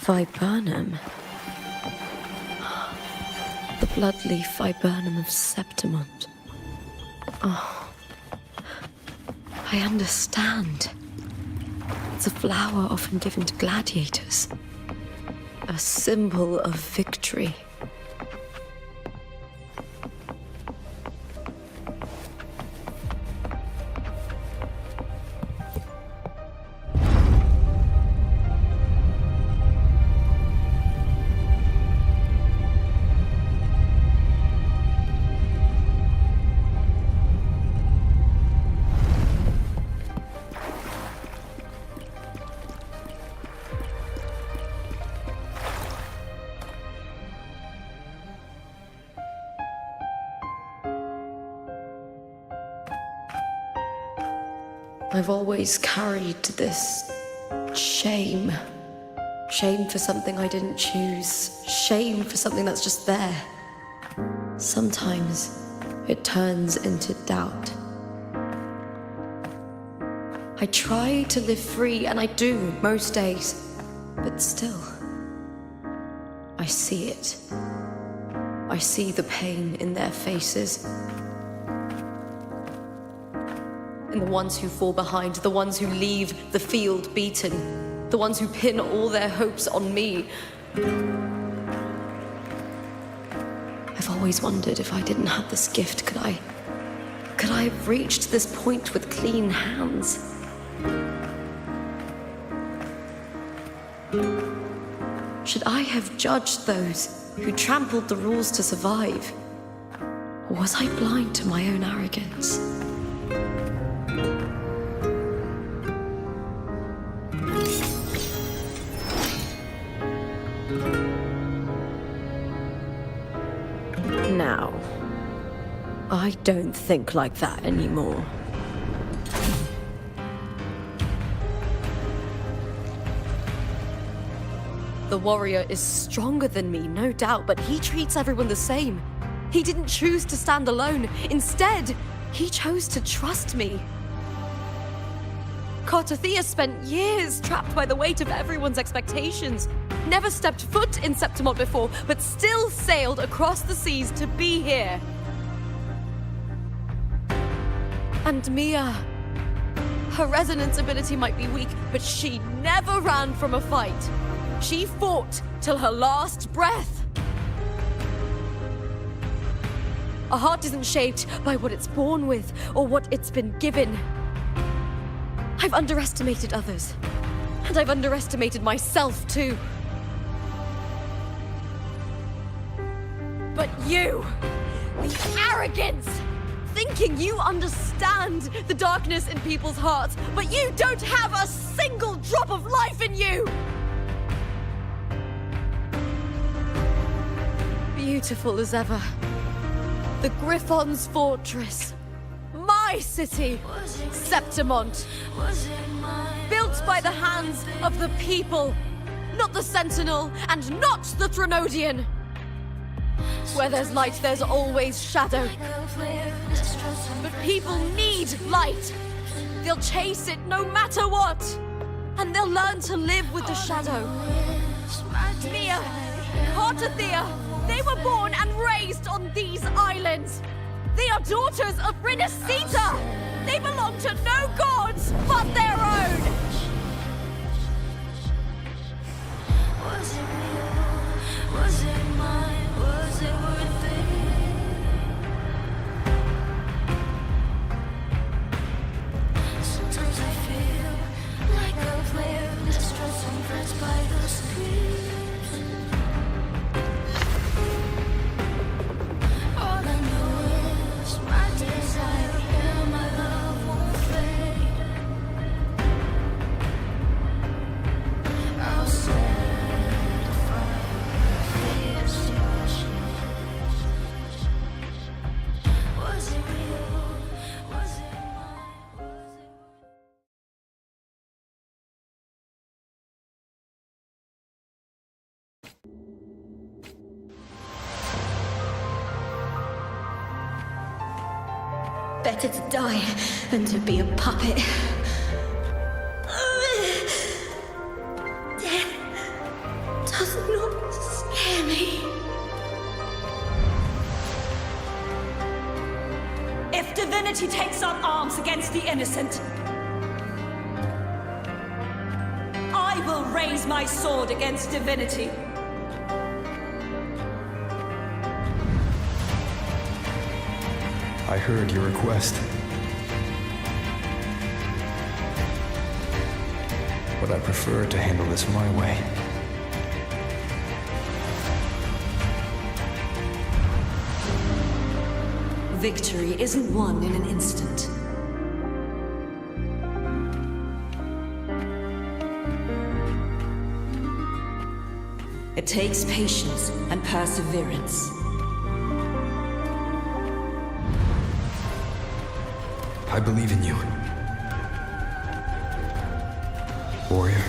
Viburnum. The bloodleaf viburnum of Septimont. Oh, I understand. It's a flower often given to gladiators. A symbol of victory. I've always carried this shame. Shame for something I didn't choose. Shame for something that's just there. Sometimes it turns into doubt. I try to live free, and I do most days, but still, I see it. I see the pain in their faces. In the ones who fall behind, the ones who leave the field beaten, the ones who pin all their hopes on me. I've always wondered if I didn't have this gift, could I have reached this point with clean hands? Should I have judged those who trampled the rules to survive? Or was I blind to my own arrogance? Now, I don't think like that anymore. The warrior is stronger than me, no doubt, but he treats everyone the same. He didn't choose to stand alone. Instead, he chose to trust me. Cartothea spent years trapped by the weight of everyone's expectations. Never stepped foot in Septimont before, but still sailed across the seas to be here. And Mia, her resonance ability might be weak, but she never ran from a fight. She fought till her last breath. A heart isn't shaped by what it's born with or what it's been given. I've underestimated others, and I've underestimated myself too. But you, the arrogance, thinking you understand the darkness in people's hearts, but you don't have a single drop of life in you! Beautiful as ever. The Griffon's fortress. My city, Septimont. Built by the hands of the people. Not the Sentinel, and not the Threnodian. Where there's light, there's always shadow. But people need light. They'll chase it no matter what. And they'll learn to live with the shadow. Mia, Cartothea, they were born and raised on these islands. They are daughters of Renacita. They belong to no gods but their own. Was it real? Was it mine? Was it worth it? Sometimes I feel like a player distressed and pressed by the screams. Better to die than to be a puppet. Death does not scare me. If divinity takes up arms against the innocent, I will raise my sword against divinity. I heard your request. But I prefer to handle this my way. Victory isn't won in an instant. It takes patience and perseverance. I believe in you. warrior.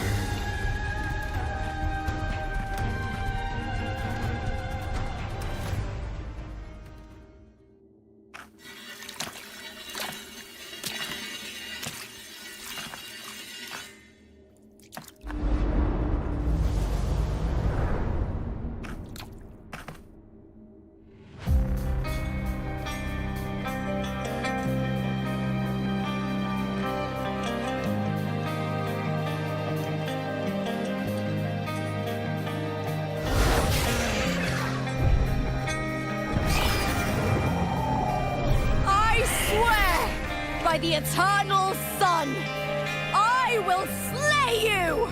I swear by the eternal sun, I will slay you!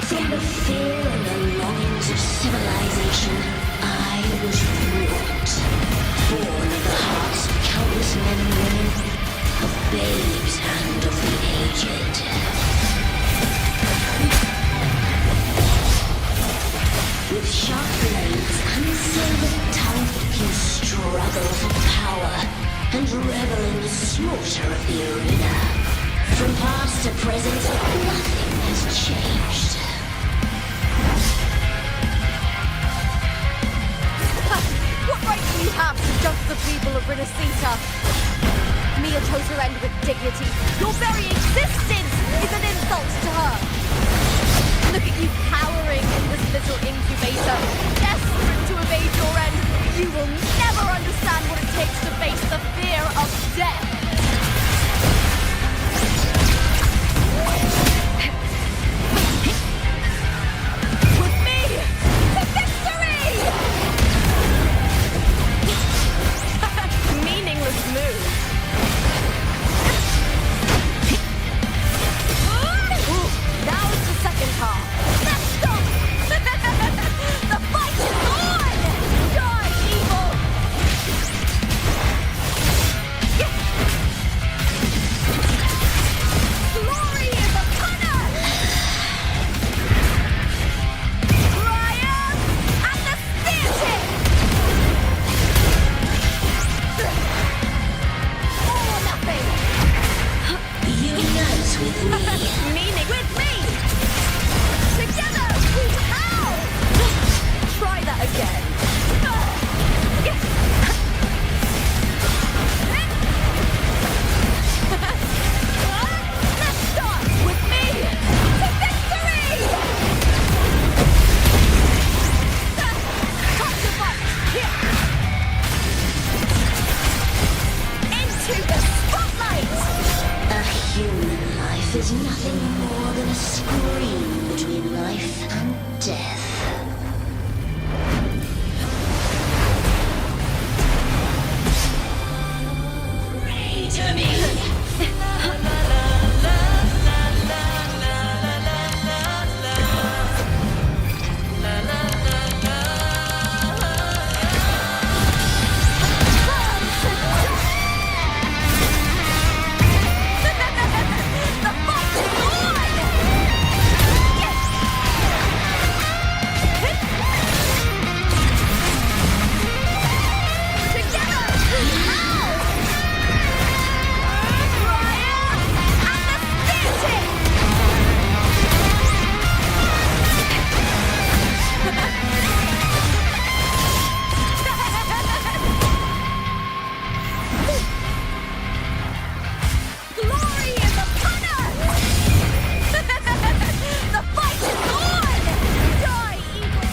From the fear and the longings of civilization, I was brought. Born of the hearts of countless men and women, of babes and of the aged. With sharp blades and silver tongue, you struggle for power and revel in the slaughter of the arena. From past to present, nothing has changed. What right do you have to judge the people of Renacita? Mia chose her end with dignity. Your very existence is an insult to her. Look at you cowering in this little incubator, desperate to evade your end. You will never understand what it takes to face the fear of death. With me to victory! Meaningless move. Ooh, now it's the second half. Let's go! The fight is on! Die, evil! Glory is upon us! Triumph and the spear or nothing! Unite with me. Meaning with me! Together we howl! Try that again. Let's start with me to victory! Time to fight! Into the spotlight! A human life is nothing more than a scream between life and death. Pray to me! The fight is on! Together we howl! Triumph and the Glory is upon us! The fight is on! Die, evil!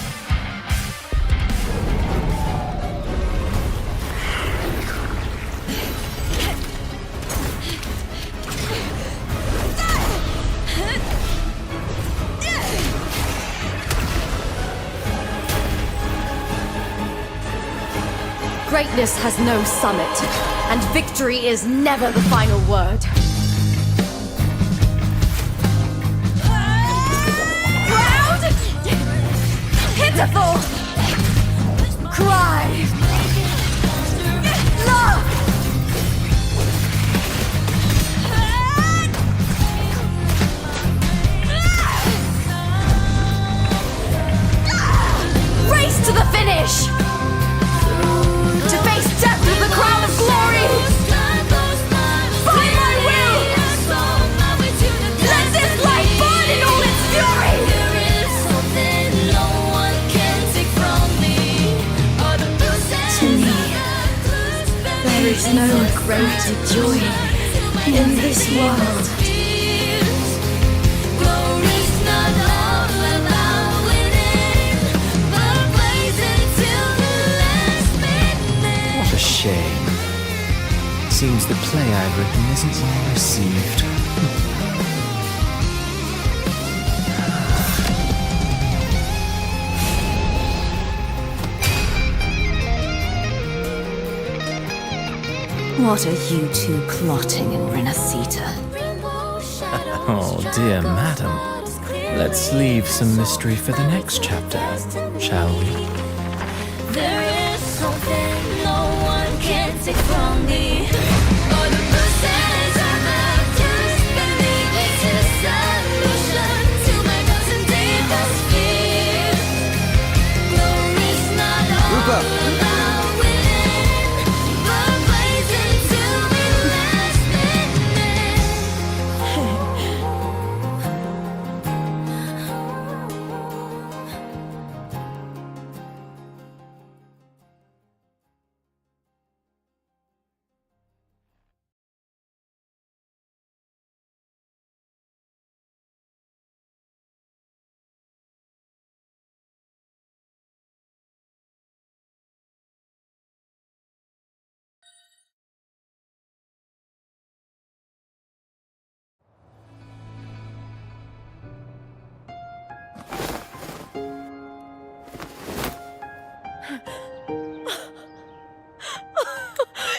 Greatness has no summit, and victory is never the final word. Proud! Pitiful! Cry! Love! to join in this world. What a shame. Seems the play I've written isn't well received. What are you two plotting in Renacita? Oh dear madam. Let's leave some mystery for the next chapter, shall we? There is something no one can take from me. Or the process of the just believe it's a solution to my dozen deepest fears. Glory's not all about winning, but blazing to be last minute.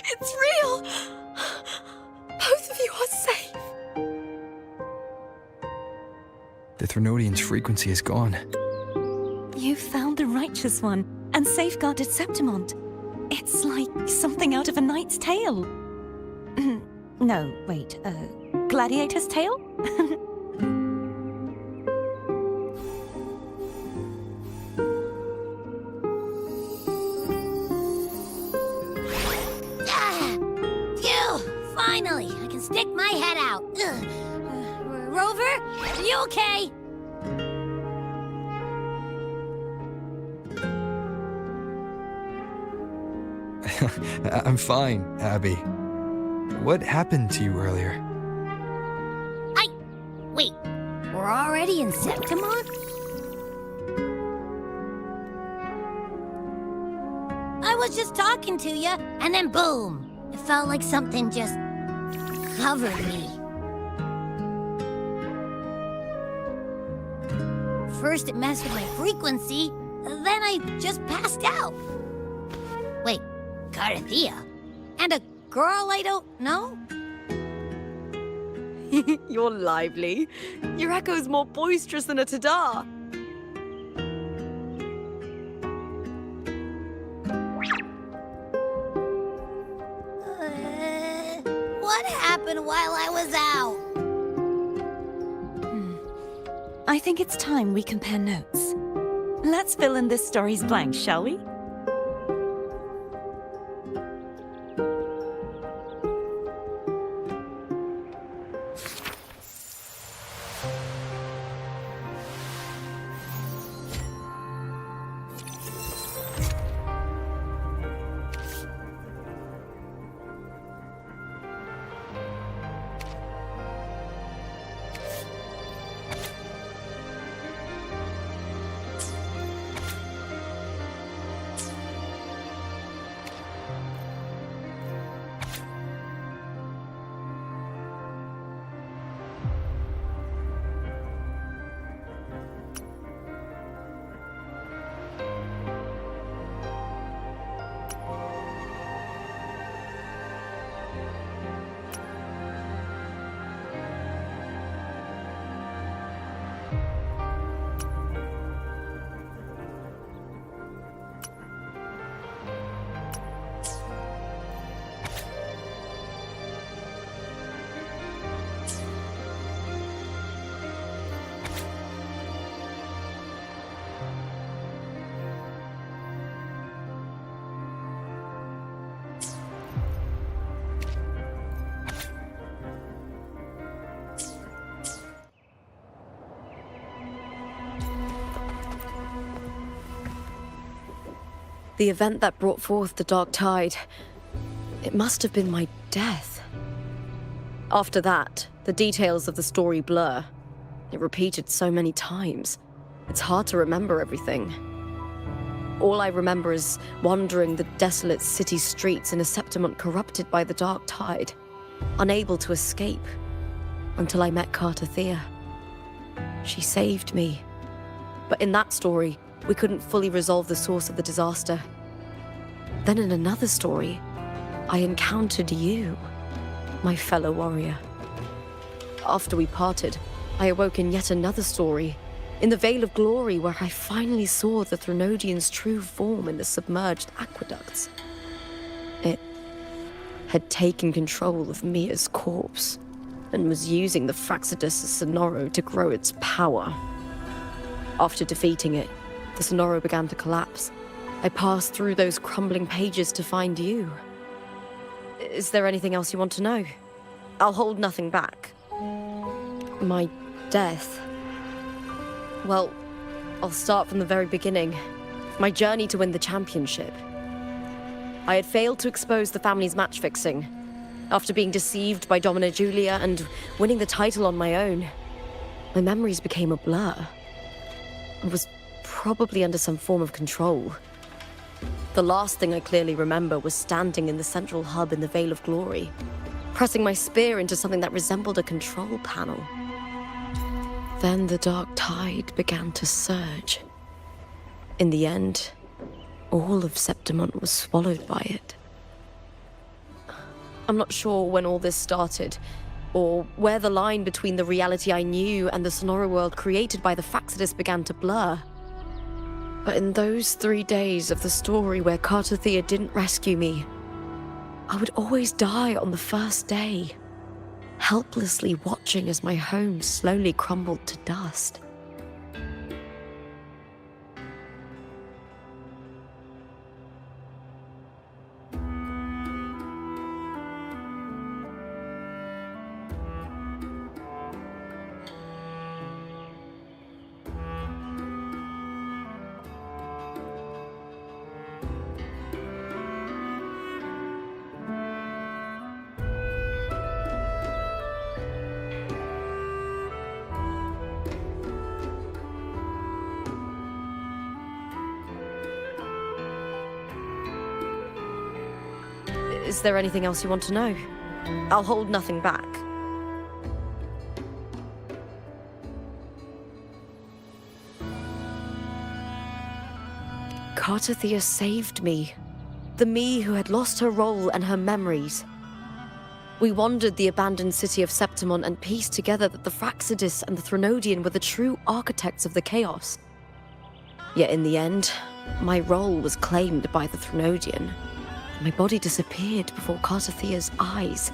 It's real! Both of you are safe. The Threnodian's frequency is gone. You found the righteous one and safeguarded Septimont. It's like something out of a knight's tale. No, wait, gladiator's tale? Phew! Finally, I can stick my head out. Rover, are you okay? I'm fine, Abby. What happened to you earlier? Wait, we're already in Septimont? I was just talking to you, and then boom! It felt like something just covered me. First it messed with my frequency, then I just passed out. Wait, Carthia? And a girl I don't know? You're lively. Your echo's more boisterous than a Tadar. What happened while I was out? I think it's time we compare notes. Let's fill in this story's blanks, shall we? The event that brought forth the Dark Tide. It must have been my death. After that, the details of the story blur. It repeated so many times. It's hard to remember everything. All I remember is wandering the desolate city streets in a Septimont corrupted by the dark tide, unable to escape, until I met Carter Thea. She saved me. But in that story, we couldn't fully resolve the source of the disaster. Then in another story, I encountered you, my fellow warrior. After we parted, I awoke in yet another story, in the Veil of Glory, where I finally saw the Threnodian's true form in the submerged aqueducts. It had taken control of Mia's corpse, and was using the Fraxidus Sonoro to grow its power. After defeating it, the Sonoro began to collapse. I passed through those crumbling pages to find you. Is there anything else you want to know? I'll hold nothing back. My death. Well, I'll start from the very beginning. My journey to win the championship. I had failed to expose the family's match-fixing. After being deceived by Domina Julia and winning the title on my own, my memories became a blur. I was probably under some form of control. The last thing I clearly remember was standing in the central hub in the Veil of Glory, pressing my spear into something that resembled a control panel. Then the dark tide began to surge. In the end, all of Septimont was swallowed by it. I'm not sure when all this started, or where the line between the reality I knew and the Sonora world created by the Fraxidus began to blur. But in those 3 days of the story where Carter Thea didn't rescue me, I would always die on the first day, helplessly watching as my home slowly crumbled to dust. Is there anything else you want to know? I'll hold nothing back. Carter Thea saved me. The me who had lost her role and her memories. We wandered the abandoned city of Septimont and pieced together that the Fraxidus and the Threnodian were the true architects of the chaos. Yet in the end, my role was claimed by the Threnodian. My body disappeared before Carter Thea's eyes.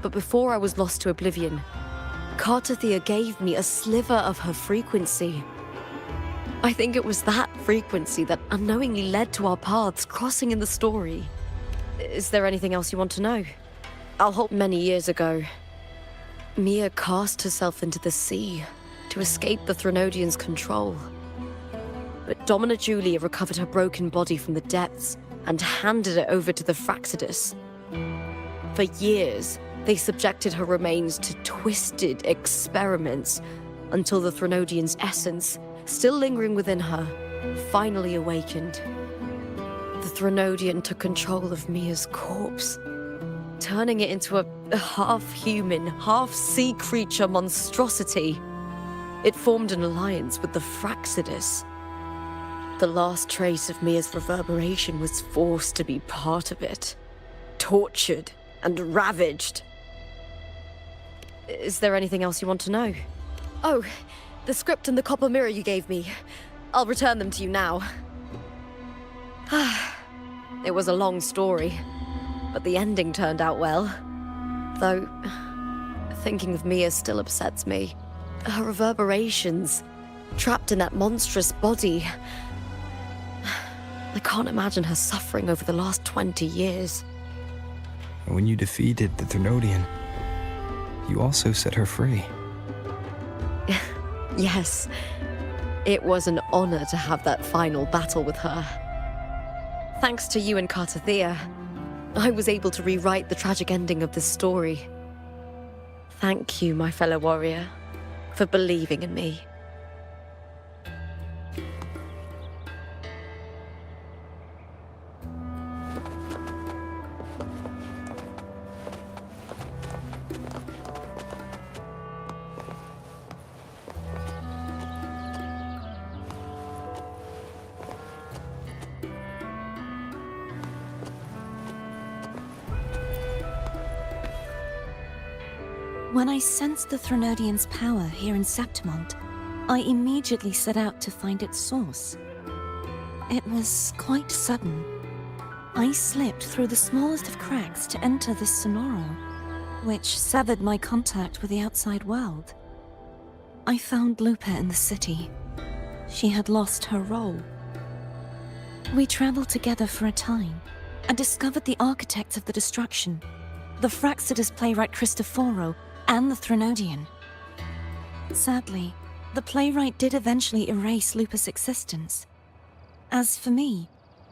But before I was lost to oblivion, Carter Thea gave me a sliver of her frequency. I think it was that frequency that unknowingly led to our paths crossing in the story. Is there anything else you want to know? I'll hold. Many years ago, Mia cast herself into the sea to escape the Threnodian's control. But Domina Julia recovered her broken body from the depths and handed it over to the Fraxidus. For years, they subjected her remains to twisted experiments until the Threnodian's essence, still lingering within her, finally awakened. The Threnodian took control of Mia's corpse, turning it into a half-human, half-sea creature monstrosity. It formed an alliance with the Fraxidus. The last trace of Mia's reverberation was forced to be part of it, tortured and ravaged. Is there anything else you want to know? Oh, the script and the copper mirror you gave me. I'll return them to you now. It was a long story, but the ending turned out well. Though, thinking of Mia still upsets me. Her reverberations, trapped in that monstrous body. I can't imagine her suffering over the last 20 years. When you defeated the Threnodian, you also set her free. Yes, it was an honor to have that final battle with her. Thanks to you and Carter Thea, I was able to rewrite the tragic ending of this story. Thank you, my fellow warrior, for believing in me. When I sensed the Threnodian's power here in Septimont, I immediately set out to find its source. It was quite sudden. I slipped through the smallest of cracks to enter this sonoro, which severed my contact with the outside world. I found Lupa in the city. She had lost her role. We traveled together for a time and discovered the architects of the destruction, the Fraxidus playwright Cristoforo and the Threnodian. Sadly, the playwright did eventually erase Lupa's existence. As for me,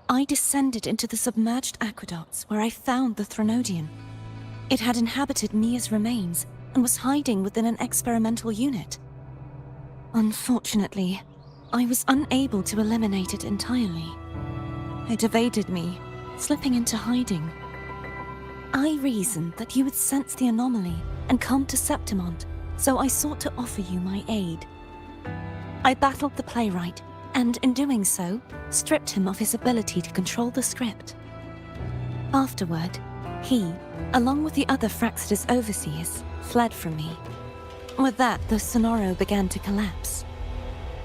I descended into the submerged aqueducts where I found the Threnodian. It had inhabited Mia's remains and was hiding within an experimental unit. Unfortunately, I was unable to eliminate it entirely. It evaded me, slipping into hiding. I reasoned that you would sense the anomaly and come to Septimont, so I sought to offer you my aid. I battled the playwright, and in doing so, stripped him of his ability to control the script. Afterward, he, along with the other Fraxidus overseers, fled from me. With that, the sonoro began to collapse.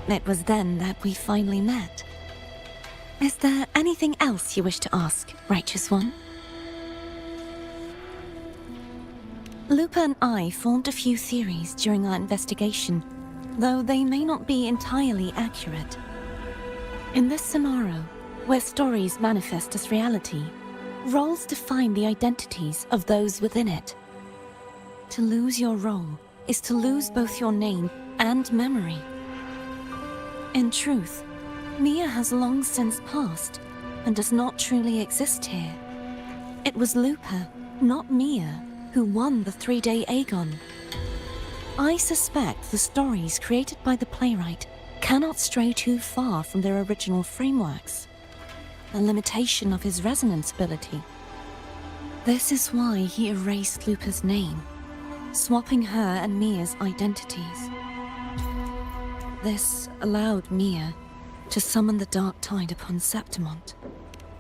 It was then that we finally met. Is there anything else you wish to ask, Righteous One? Lupa and I formed a few theories during our investigation, though they may not be entirely accurate. In this sonoro, where stories manifest as reality, roles define the identities of those within it. To lose your role is to lose both your name and memory. In truth, Mia has long since passed and does not truly exist here. It was Lupa, not Mia, who won the 3-day Aegon. I suspect the stories created by the playwright cannot stray too far from their original frameworks, a limitation of his resonance ability. This is why he erased Lupa's name, swapping her and Mia's identities. This allowed Mia to summon the dark tide upon Septimont.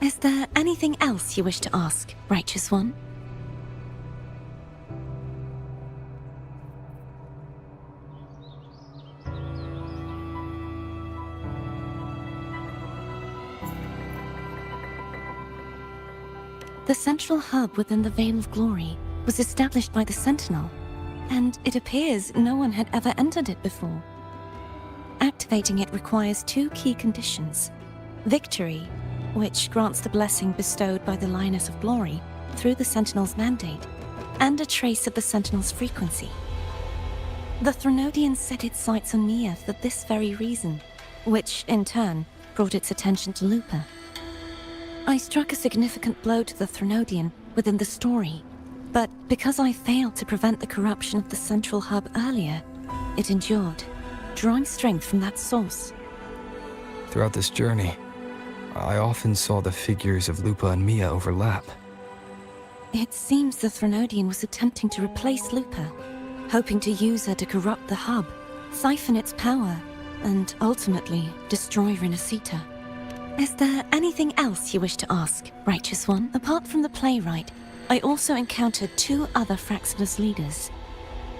Is there anything else you wish to ask, Righteous One? The central hub within the Veil of Glory was established by the Sentinel, and it appears no one had ever entered it before. Activating it requires 2 key conditions: victory, which grants the blessing bestowed by the Lioness of Glory through the Sentinel's mandate, and a trace of the Sentinel's frequency. The Threnodian set its sights on Mia for this very reason, which, in turn, brought its attention to Lupa. I struck a significant blow to the Threnodian within the story, but because I failed to prevent the corruption of the central hub earlier, it endured, drawing strength from that source. Throughout this journey, I often saw the figures of Lupa and Mia overlap. It seems the Threnodian was attempting to replace Lupa, hoping to use her to corrupt the hub, siphon its power, and ultimately destroy Renacita. Is there anything else you wish to ask, Righteous One? Apart from the playwright, I also encountered 2 other Fraxidus leaders.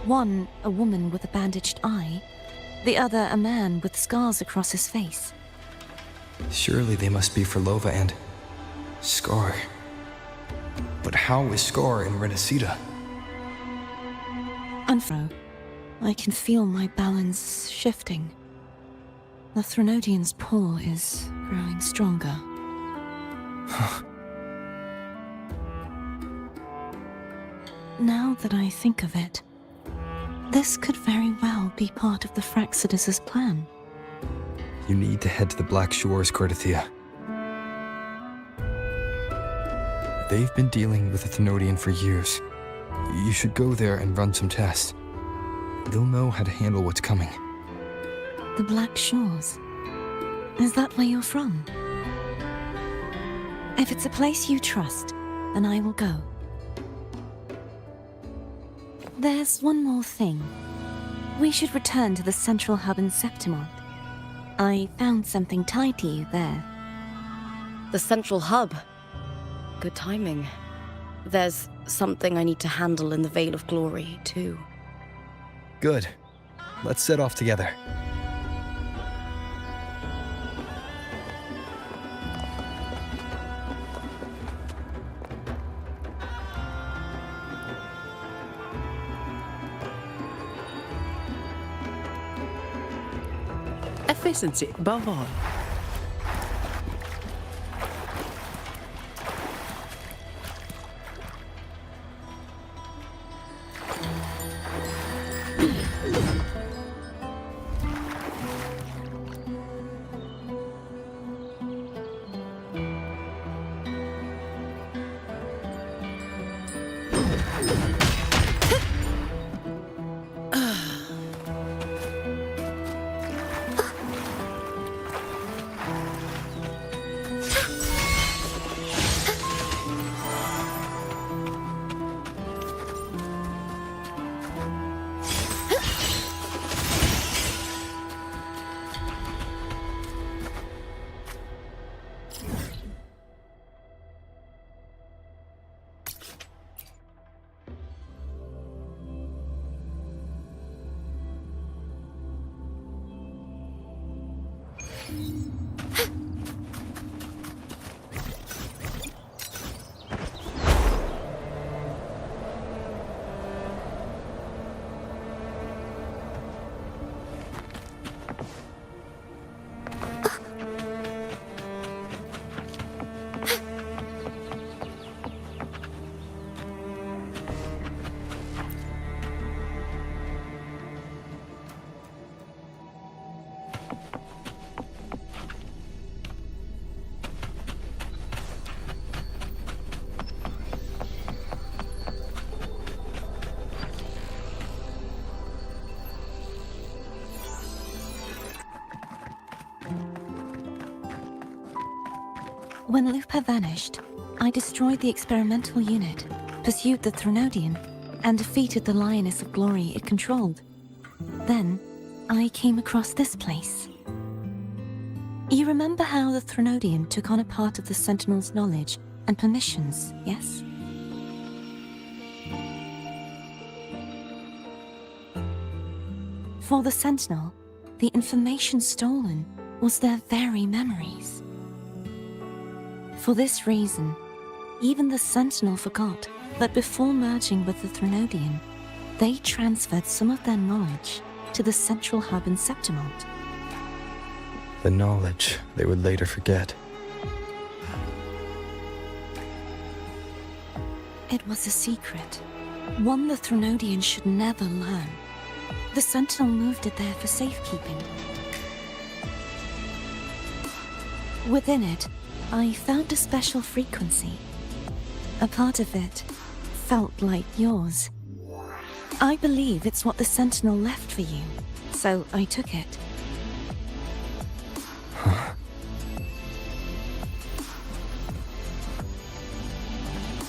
One, a woman with a bandaged eye, the other a man with scars across his face. Surely they must be for Lova and Scar. But how is Scar in Renacita? Unfro, I can feel my balance shifting. The Threnodian's pull is growing stronger. Now that I think of it, this could very well be part of the Fraxidus' plan. You need to head to the Black Shores, Cordelia. They've been dealing with the Thenodian for years. You should go there and run some tests. They'll know how to handle what's coming. The Black Shores. Is that where you're from? If it's a place you trust, then I will go. There's one more thing. We should return to the central hub in Septimont. I found something tied to you there. The central hub. Good timing. There's something I need to handle in the Veil of Glory, too. Good. Let's set off together. Efficiency above all. When Lupa vanished, I destroyed the experimental unit, pursued the Thenodian, and defeated the Lioness of Glory it controlled. Then, I came across this place. You remember how the Thenodian took on a part of the Sentinel's knowledge and permissions, yes? For the Sentinel, the information stolen was their very memories. For this reason, even the Sentinel forgot that before merging with the Thenodian, they transferred some of their knowledge to the central hub in Septimont. The knowledge they would later forget. It was a secret, one the Thenodian should never learn. The Sentinel moved it there for safekeeping. Within it, I found a special frequency. A part of it felt like yours. I believe it's what the Sentinel left for you, so I took it.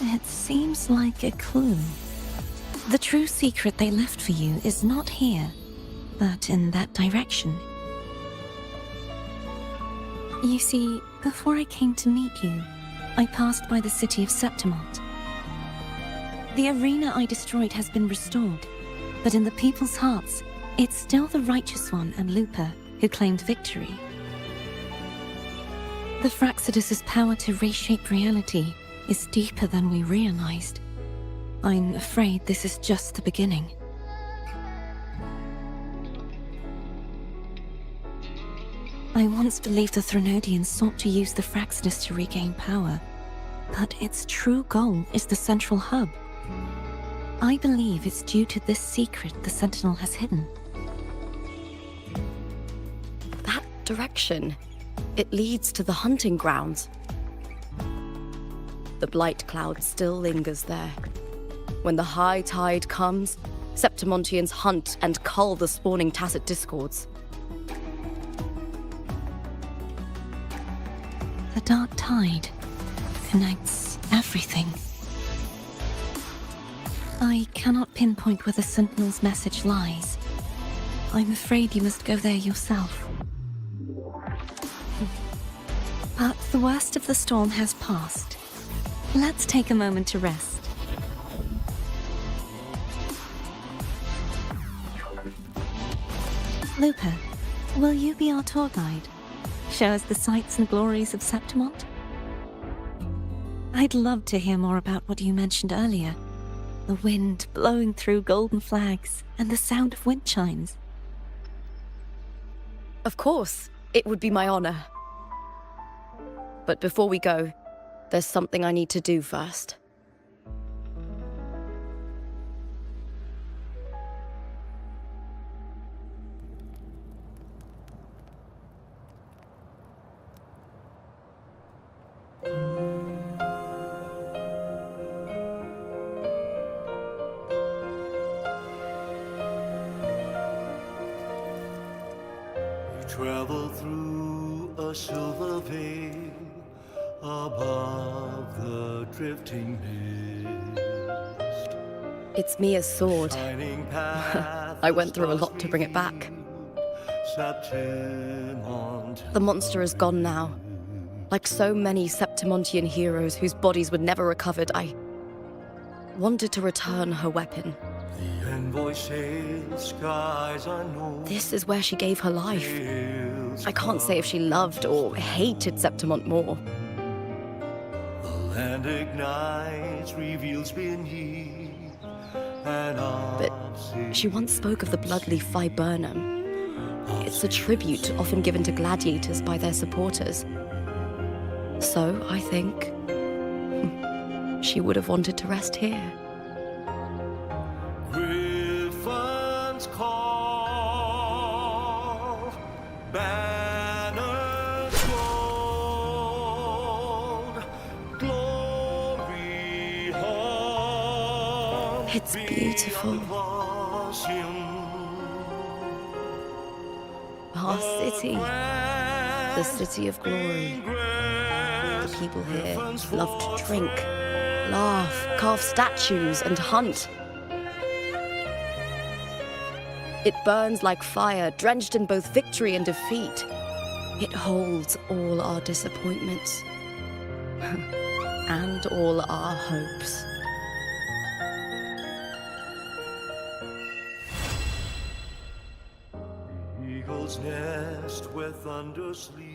It seems like a clue. The true secret they left for you is not here, but in that direction. You see, before I came to meet you, I passed by the city of Septimont. The arena I destroyed has been restored, but in the people's hearts, it's still the Righteous One and Lupa who claimed victory. The Fraxidus' power to reshape reality is deeper than we realized. I'm afraid this is just the beginning. I once believed the Thenodians sought to use the Fraxidus to regain power, but its true goal is the central hub. I believe it's due to this secret the Sentinel has hidden. That direction. It leads to the hunting grounds. the blight cloud still lingers there. When the high tide comes, Septimontians hunt and cull the spawning tacit discords. The dark tide connects everything. I cannot pinpoint where the Sentinel's message lies. I'm afraid you must go there yourself. But the worst of the storm has passed. Let's take a moment to rest. Lupa, will you be our tour guide? Show us the sights and glories of Septimont? I'd love to hear more about what you mentioned earlier. The wind blowing through golden flags and the sound of wind chimes. Of course, it would be my honor. But before we go, there's something I need to do first. Travel through a silver veil above the drifting mist. It's Mia's sword. I went through a lot to bring it back. The monster is gone now. Like so many Septimontian heroes whose bodies were never recovered, I wanted to return her weapon. The envoy sails skies unknown. This is where she gave her life. I can't say if she loved or hated Septimont more. The land ignites, reveals beneath, But she once spoke of the bloodleaf viburnum. It's a tribute often given to gladiators by their supporters. So, I think, she would have wanted to rest here. Griffins call, banners gold, glory home. It's beautiful. Our city, the city of glory. The people here love to drink, laugh, carve statues, and hunt. It burns like fire, drenched in both victory and defeat. It holds all our disappointments and all our hopes. Eagle's nest where thunder sleeps.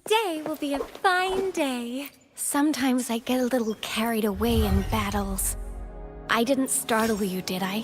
Today will be a fine day. Sometimes I get a little carried away in battles. I didn't startle you, did I?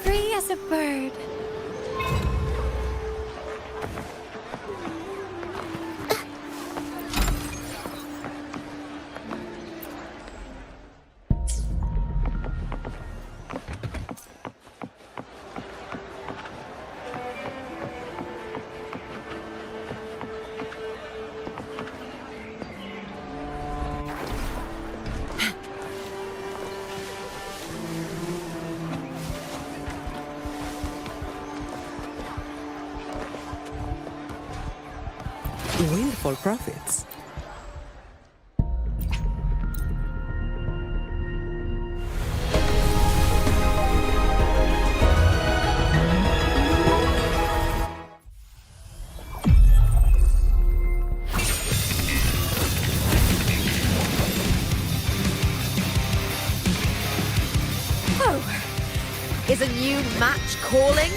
Free as a bird. Windfall profits. Oh, is a new match calling?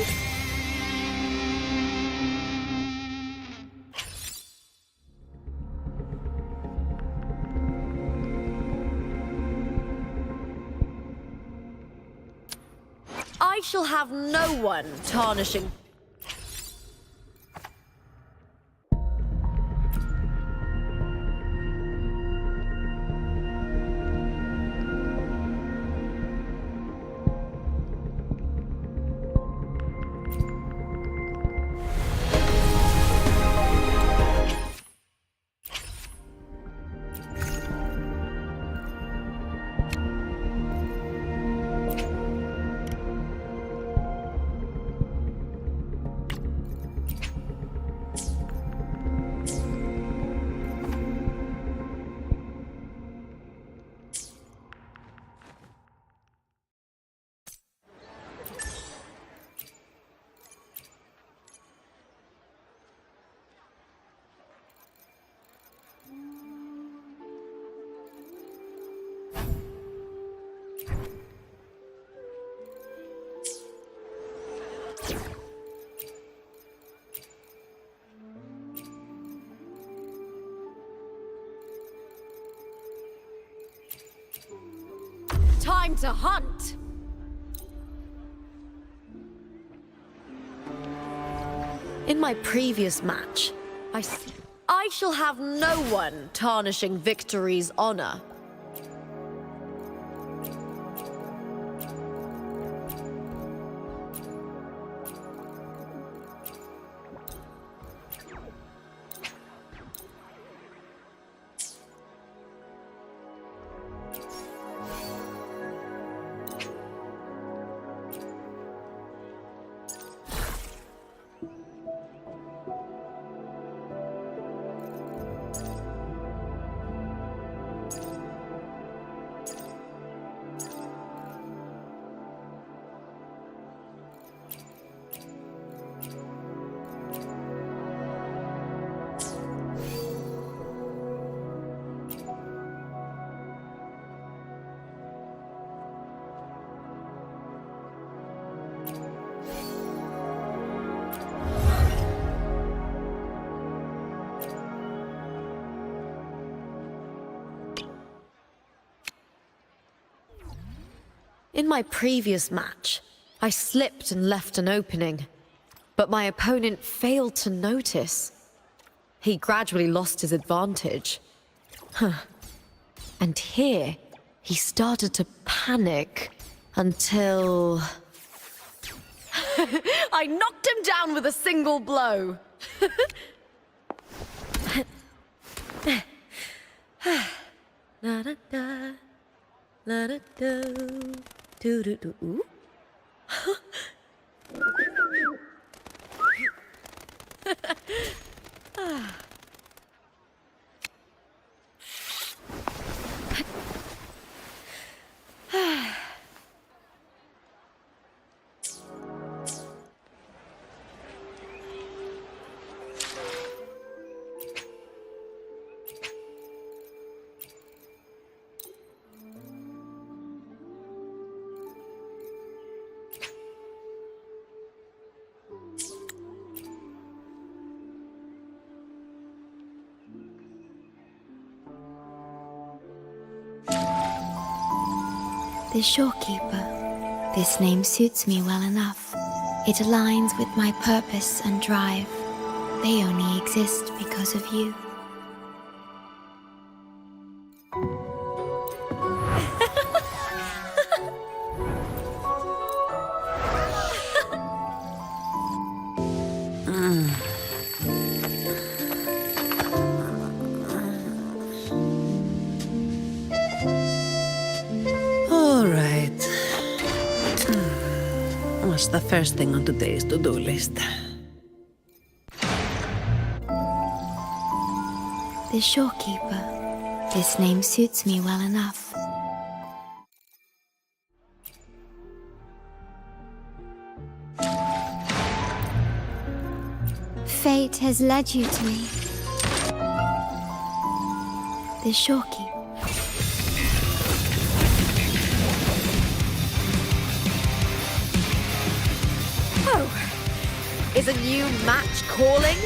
I shall have no one tarnishing. Time to hunt! In my previous match, I shall have no one tarnishing victory's honor. In my previous match, I slipped and left an opening, but my opponent failed to notice. He gradually lost his advantage. And here, he started to panic until... I knocked him down with a single blow. La da da, la da do, do do do. Ooh. The Shorekeeper. This name suits me well enough. It aligns with my purpose and drive. They only exist because of you. All right. What's the first thing on today's to-do list? The Shorekeeper. This name suits me well enough. Fate has led you to me. The Shorekeeper. Oh, is a new match calling?